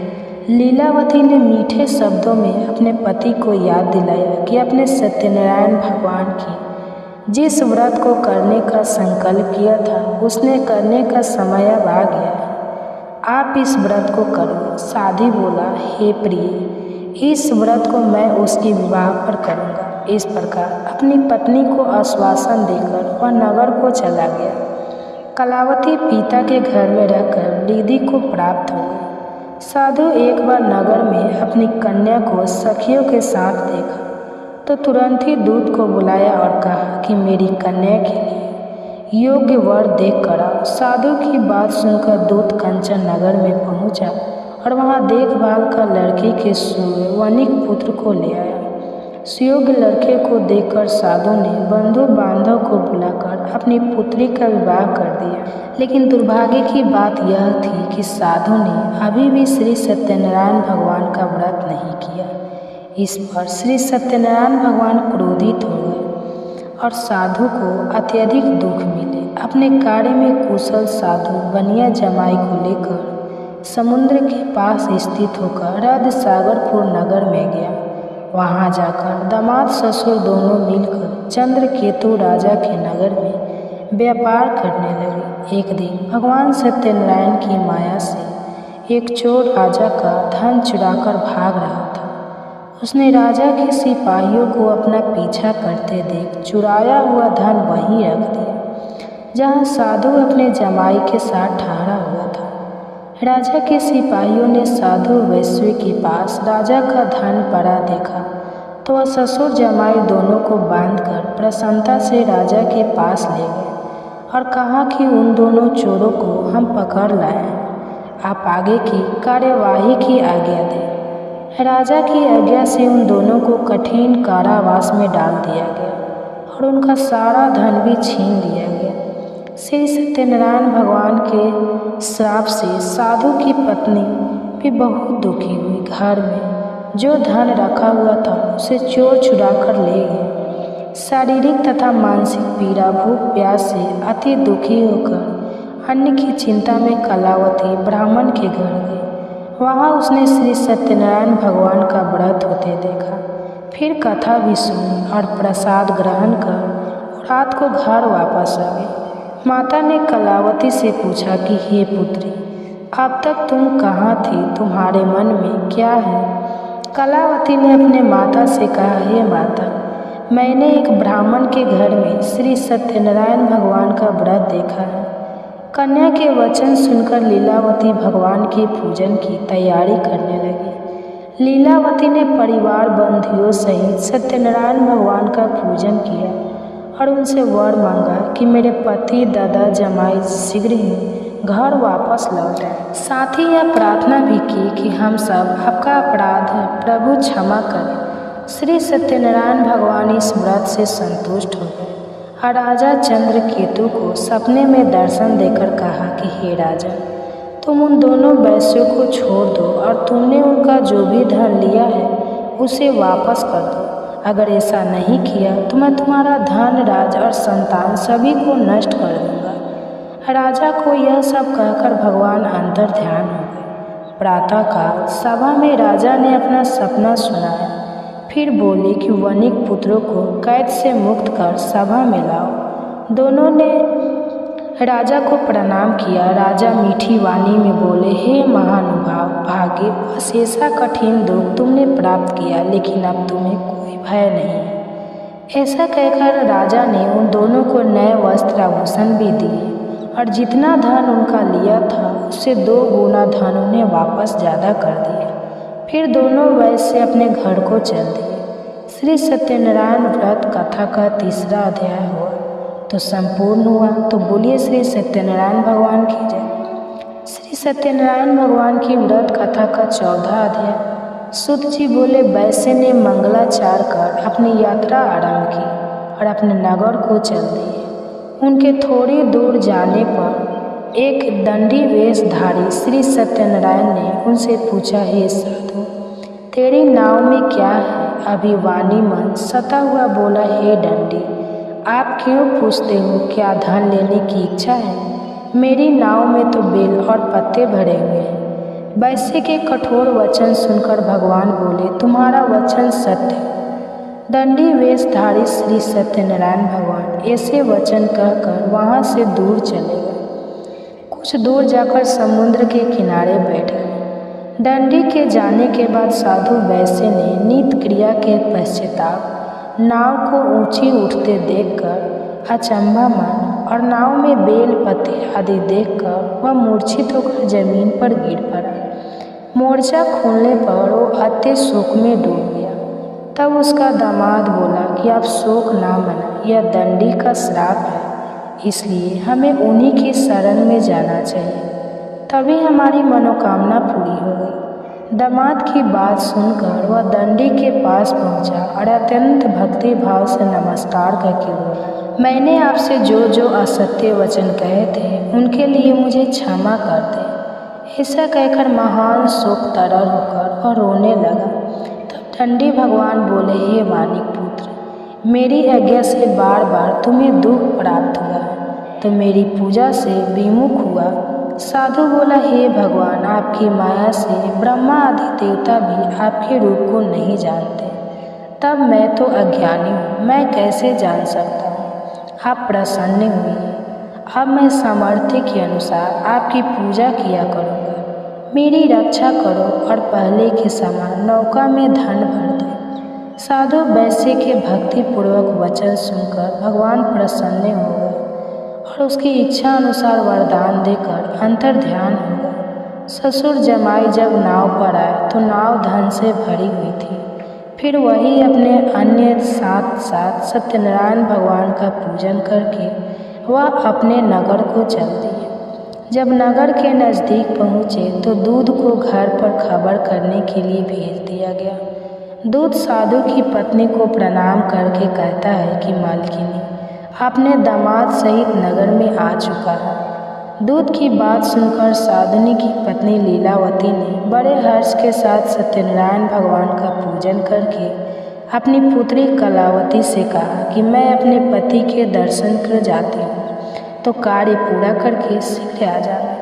[SPEAKER 1] लीलावती ने मीठे शब्दों में अपने पति को याद दिलाया कि अपने सत्यनारायण भगवान की जिस व्रत को करने का संकल्प किया था उसने करने का समय अब आ गया है। आप इस व्रत को करो। साधी बोला, हे प्रिय, इस व्रत को मैं उसके विवाह पर करूँगा। इस प्रकार अपनी पत्नी को आश्वासन देकर वह नगर को चला गया। कलावती पिता के घर में रहकर रिधि को प्राप्त हो गई। साधु एक बार नगर में अपनी कन्या को सखियों के साथ देखा तो तुरंत ही दूत को बुलाया और कहा कि मेरी कन्या के लिए योग्य वर देख कर आओ। साधु की बात सुनकर दूत कंचन नगर में पहुंचा और वहां देखभाल कर लड़के के वनिक पुत्र को ले आया। सुयोग्य लड़के को देखकर साधु ने बंधु बांधव को बुलाकर अपनी पुत्री का विवाह कर दिया। लेकिन दुर्भाग्य की बात यह थी कि साधु ने अभी भी श्री सत्यनारायण भगवान का व्रत नहीं किया। इस पर श्री सत्यनारायण भगवान क्रोधित हो गए और साधु को अत्यधिक दुख मिले। अपने कार्य में कुशल साधु बनिया जमाई को लेकर समुद्र के पास स्थित होकर रद सागरपुर नगर में गया। वहां जाकर दामाद ससुर दोनों मिलकर चंद्रकेतु राजा के नगर में व्यापार करने लगे। एक दिन भगवान सत्यनारायण की माया से एक चोर राजा का धन चुराकर भाग रहा था। उसने राजा के सिपाहियों को अपना पीछा करते देख चुराया हुआ धन वहीं रख दिया जहां साधु अपने जमाई के साथ ठहरा हुआ था। राजा के सिपाहियों ने साधु वैश्य के पास राजा का धन पड़ा देखा तो वह ससुर जमाई दोनों को बांधकर प्रसन्नता से राजा के पास ले गए और कहा कि उन दोनों चोरों को हम पकड़ लाए हैं, आप आगे की कार्यवाही की आज्ञा दें। राजा की आज्ञा से उन दोनों को कठिन कारावास में डाल दिया गया और उनका सारा धन भी छीन लिया गया। श्री सत्यनारायण भगवान के श्राप से साधु की पत्नी भी बहुत दुखी हुई। घर में जो धन रखा हुआ था उसे चोर चुरा कर ले गए। शारीरिक तथा मानसिक पीड़ा, भूख प्यास से अति दुखी होकर अन्न की चिंता में कलावती ब्राह्मण के घर गई। वहाँ उसने श्री सत्यनारायण भगवान का व्रत होते देखा। फिर कथा भी सुनी और प्रसाद ग्रहण कर रात को घर वापस आ गई। माता ने कलावती से पूछा कि हे पुत्री, अब तक तुम कहाँ थी, तुम्हारे मन में क्या है? कलावती ने अपने माता से कहा, हे माता, मैंने एक ब्राह्मण के घर में श्री सत्यनारायण भगवान का व्रत देखा है। कन्या के वचन सुनकर लीलावती भगवान के पूजन की तैयारी करने लगी। लीलावती ने परिवार बंधुओं सहित सत्यनारायण भगवान का पूजन किया और उनसे वर मांगा कि मेरे पति दादा जमाई शीघ्र ही घर वापस लौट आए। साथ ही यह प्रार्थना भी की कि हम सब आपका अपराध प्रभु क्षमा करें। श्री सत्यनारायण भगवान इस व्रत से संतुष्ट हो गए और राजा चंद्रकेतु को सपने में दर्शन देकर कहा कि हे राजा, तुम उन दोनों वैश्यों को छोड़ दो और तुमने उनका जो भी धन लिया है उसे वापस कर दो। अगर ऐसा नहीं किया तो मैं तुम्हारा धन, राज और संतान सभी को नष्ट कर दूंगा। राजा को यह सब कहकर भगवान अंतर ध्यान हो गए। प्रातःकाल सभा में राजा ने अपना सपना सुनाया। फिर बोले कि वनिक पुत्रों को कैद से मुक्त कर सभा में लाओ। दोनों ने राजा को प्रणाम किया। राजा मीठी वाणी में बोले, हे महानुभाव, भाग्य अशेषा कठिन दुख तुमने प्राप्त किया, लेकिन अब तुम्हें कोई भय नहीं। ऐसा कहकर राजा ने उन दोनों को नए वस्त्र आभूषण भी दिए और जितना धन उनका लिया था उससे 2 गुना धन उन्हें वापस ज़्यादा कर दिया। फिर दोनों वैश्य अपने घर को चल दिए। श्री सत्यनारायण व्रत कथा का 3रा अध्याय हुआ तो संपूर्ण हुआ। तो बोलिए श्री सत्यनारायण भगवान की जय। श्री सत्यनारायण भगवान की व्रत कथा का 14वां अध्याय। सूत जी बोले, वैश्य ने मंगलाचार कर अपनी यात्रा आरंभ की और अपने नगर को चल दिए। उनके थोड़ी दूर जाने पर एक दंडी वेशधारी श्री सत्यनारायण ने उनसे पूछा, हे साधु, तेरी नाव में क्या है? अभिमानी मन सता हुआ बोला, हे दंडी, आप क्यों पूछते हो? क्या धन लेने की इच्छा है? मेरी नाव में तो बेल और पत्ते भरे हुए हैं। वैश्य के कठोर वचन सुनकर भगवान बोले, तुम्हारा वचन सत्य है। दंडी वेशधारी श्री सत्यनारायण भगवान ऐसे वचन कहकर वहाँ से दूर चले गए। कुछ दूर जाकर समुद्र के किनारे बैठ गए। डंडी के जाने के बाद साधु वैश्य ने नित्य क्रिया के पश्चाताप नाव को ऊंची उठते देखकर अचंभा माना और नाव में बेल पत्ते आदि देखकर वह मूर्छित होकर जमीन पर गिर पड़ा। मोर्चा खोलने पर वो अति शोक में डूब गया। तब उसका दामाद बोला कि आप शोक ना मना, यह दंडी का श्राप है, इसलिए हमें उन्हीं की शरण में जाना चाहिए, तभी हमारी मनोकामना पूरी हो गई। दामाद की बात सुनकर वह दंडी के पास पहुंचा और अत्यंत भक्ति भाव से नमस्कार करके बोला, मैंने आपसे जो जो असत्य वचन कहे थे उनके लिए मुझे क्षमा कर दे। ऐसा कहकर महान शोक तरल होकर और रोने लगा। तब दंडी भगवान बोले, हे मानिक पुत्र, मेरी आज्ञा से बार बार तुम्हें दुख प्राप्त हुआ है तो मेरी पूजा से विमुख हुआ। साधु बोला, हे भगवान, आपकी माया से ब्रह्मा आदि देवता भी आपके रूप को नहीं जानते। तब मैं तो अज्ञानी हूँ, मैं कैसे जान सकता हूँ? आप प्रसन्न हुई, अब मैं सामर्थ्य के अनुसार आपकी पूजा किया करूँगा। मेरी रक्षा करो और पहले के समान नौका में धन भर दो। साधु वैश्य के भक्तिपूर्वक वचन सुनकर भगवान प्रसन्न हो गए और उसकी इच्छा अनुसार वरदान देकर अंतर्ध्यान हो गए। ससुर जमाई जब नाव पर आए तो नाव धन से भरी हुई थी। फिर वही अपने अन्य साथ साथ सत्यनारायण भगवान का पूजन करके वह अपने नगर को चल दिए। जब नगर के नज़दीक पहुँचे तो दूध को घर पर खबर करने के लिए भेज दिया गया। दूध साधु की पत्नी को प्रणाम करके कहता है कि मालकिनी, अपने दामाद सहित नगर में आ चुका है। दूध की बात सुनकर साधुनी की पत्नी लीलावती ने बड़े हर्ष के साथ सत्यनारायण भगवान का पूजन करके अपनी पुत्री कलावती से कहा कि मैं अपने पति के दर्शन कर जाती हूँ, तो कार्य पूरा करके शीघ्र आ जाना।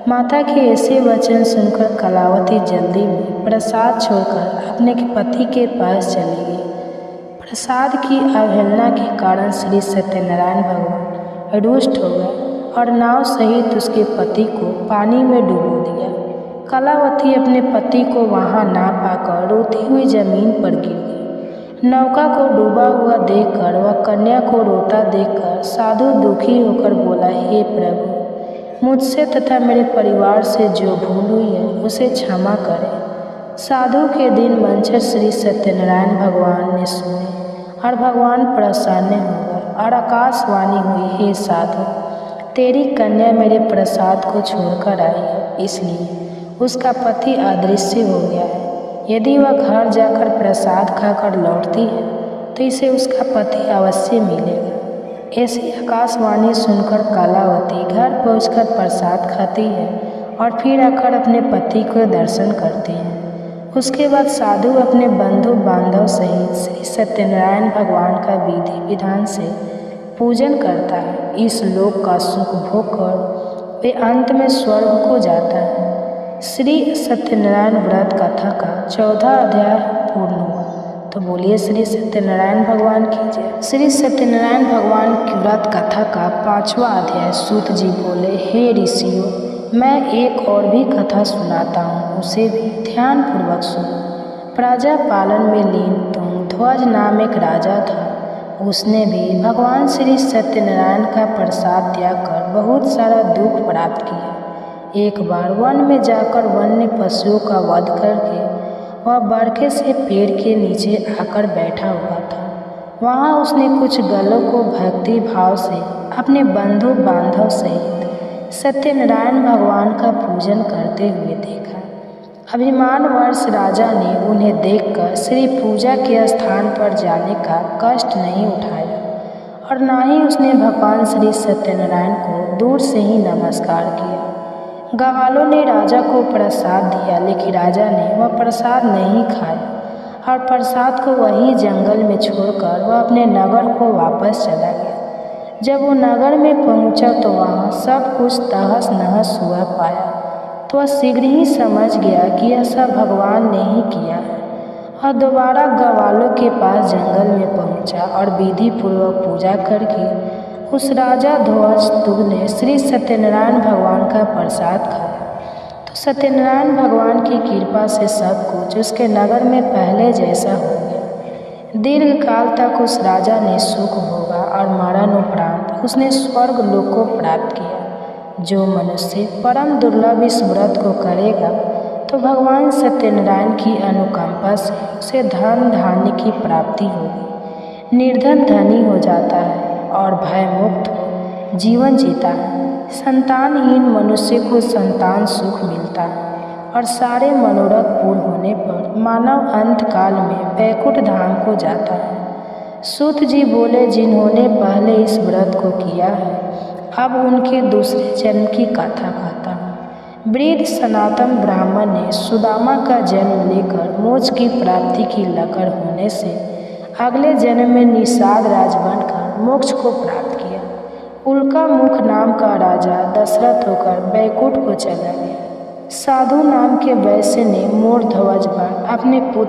[SPEAKER 1] माता के ऐसे वचन सुनकर कलावती जल्दी में प्रसाद छोड़कर अपने पति के पास चली गई। प्रसाद की अवहेलना के कारण श्री सत्यनारायण भगवान रुष्ट हो गए और नाव सहित उसके पति को पानी में डुबो दिया। कलावती अपने पति को वहां ना पाकर रोती हुई जमीन पर गिर गई। नौका को डूबा हुआ देखकर वह कन्या को रोता देखकर साधु दुखी होकर बोला, हे प्रभु, मुझसे तथा मेरे परिवार से जो भूल हुई है उसे क्षमा करें। साधु के दिन मंचर श्री सत्यनारायण भगवान ने सुने और भगवान प्रसन्न हो गए और आकाशवाणी हुई, हे साधु, तेरी कन्या मेरे प्रसाद को छोड़कर आई है, इसलिए उसका पति अदृश्य हो गया है। यदि वह घर जाकर प्रसाद खाकर लौटती है तो इसे उसका पति अवश्य मिलेगा। ऐसी आकाशवाणी सुनकर कलावती घर पहुंचकर प्रसाद खाती है और फिर आकर अपने पति को दर्शन करती है। उसके बाद साधु अपने बंधु बांधव सहित श्री सत्यनारायण भगवान का विधि विधान से पूजन करता है। इस लोक का सुख भोग कर वे अंत में स्वर्ग को जाता है। श्री सत्यनारायण व्रत कथा का 14 अध्याय पूर्ण हुआ। तो बोलिए श्री सत्यनारायण भगवान की जय। श्री सत्यनारायण भगवान की व्रत कथा का 5वां अध्याय। सूत जी बोले, हे ऋषियों, मैं एक और भी कथा सुनाता हूँ, उसे भी ध्यान पूर्वक सुनो। प्रजा पालन में लीन तुंगध्वज नाम एक राजा था। उसने भी भगवान श्री सत्यनारायण का प्रसाद त्याग कर बहुत सारा दुख प्राप्त किया। एक बार वन में जाकर वन्य पशुओं का वध करके वह बरखे से पेड़ के नीचे आकर बैठा हुआ था। वहाँ उसने कुछ गलों को भक्ति भाव से अपने बंधु बांधव सहित सत्यनारायण भगवान का पूजन करते हुए देखा। अभिमानवश राजा ने उन्हें देखकर श्री पूजा के स्थान पर जाने का कष्ट नहीं उठाया और ना ही उसने भगवान श्री सत्यनारायण को दूर से ही नमस्कार किया। ग्वालों ने राजा को प्रसाद दिया, लेकिन राजा ने वह प्रसाद नहीं खाया और प्रसाद को वहीं जंगल में छोड़कर वह अपने नगर को वापस चला गया। जब वो नगर में पहुंचा तो वहाँ सब कुछ तहस नहस हुआ पाया तो वह शीघ्र ही समझ गया कि यह सब भगवान ने ही किया है और दोबारा ग्वालों के पास जंगल में पहुंचा और विधि पूर्वक पूजा करके उस राजा ध्वज दुग ने श्री सत्यनारायण भगवान का प्रसाद खाया तो सत्यनारायण भगवान की कृपा से सब कुछ उसके नगर में पहले जैसा हो गया। दीर्घ काल तक उस राजा ने सुख भोगा और मरण उपरांत उसने स्वर्ग लोक को प्राप्त किया। जो मनुष्य परम दुर्लभ इस व्रत को करेगा तो भगवान सत्यनारायण की अनुकंपा से उसे धन धान्य की प्राप्ति होगी, निर्धन धनी हो जाता है और भयमुक्त हो जीवन जीता है। संतानहीन मनुष्य को संतान सुख मिलता है और सारे मनोरथ पूर्ण होने पर मानव अंत काल में बैकुंठ धाम को जाता है। सूत जी बोले, जिन्होंने पहले इस व्रत को किया है अब उनके दूसरे जन्म की कथा कहता हूँ। वृद्ध सनातन ब्राह्मण ने सुदामा का जन्म लेकर मोक्ष की प्राप्ति की लकड़ होने से अगले जन्म में निषाद राज बनकर मोक्ष को प्राप्त किया। उल्का मुख नाम का राजा दशरथ होकर बैकुंठ को चला गया। साधु नाम के वैश्य ने मोर ध्वज पर अपने पुत्र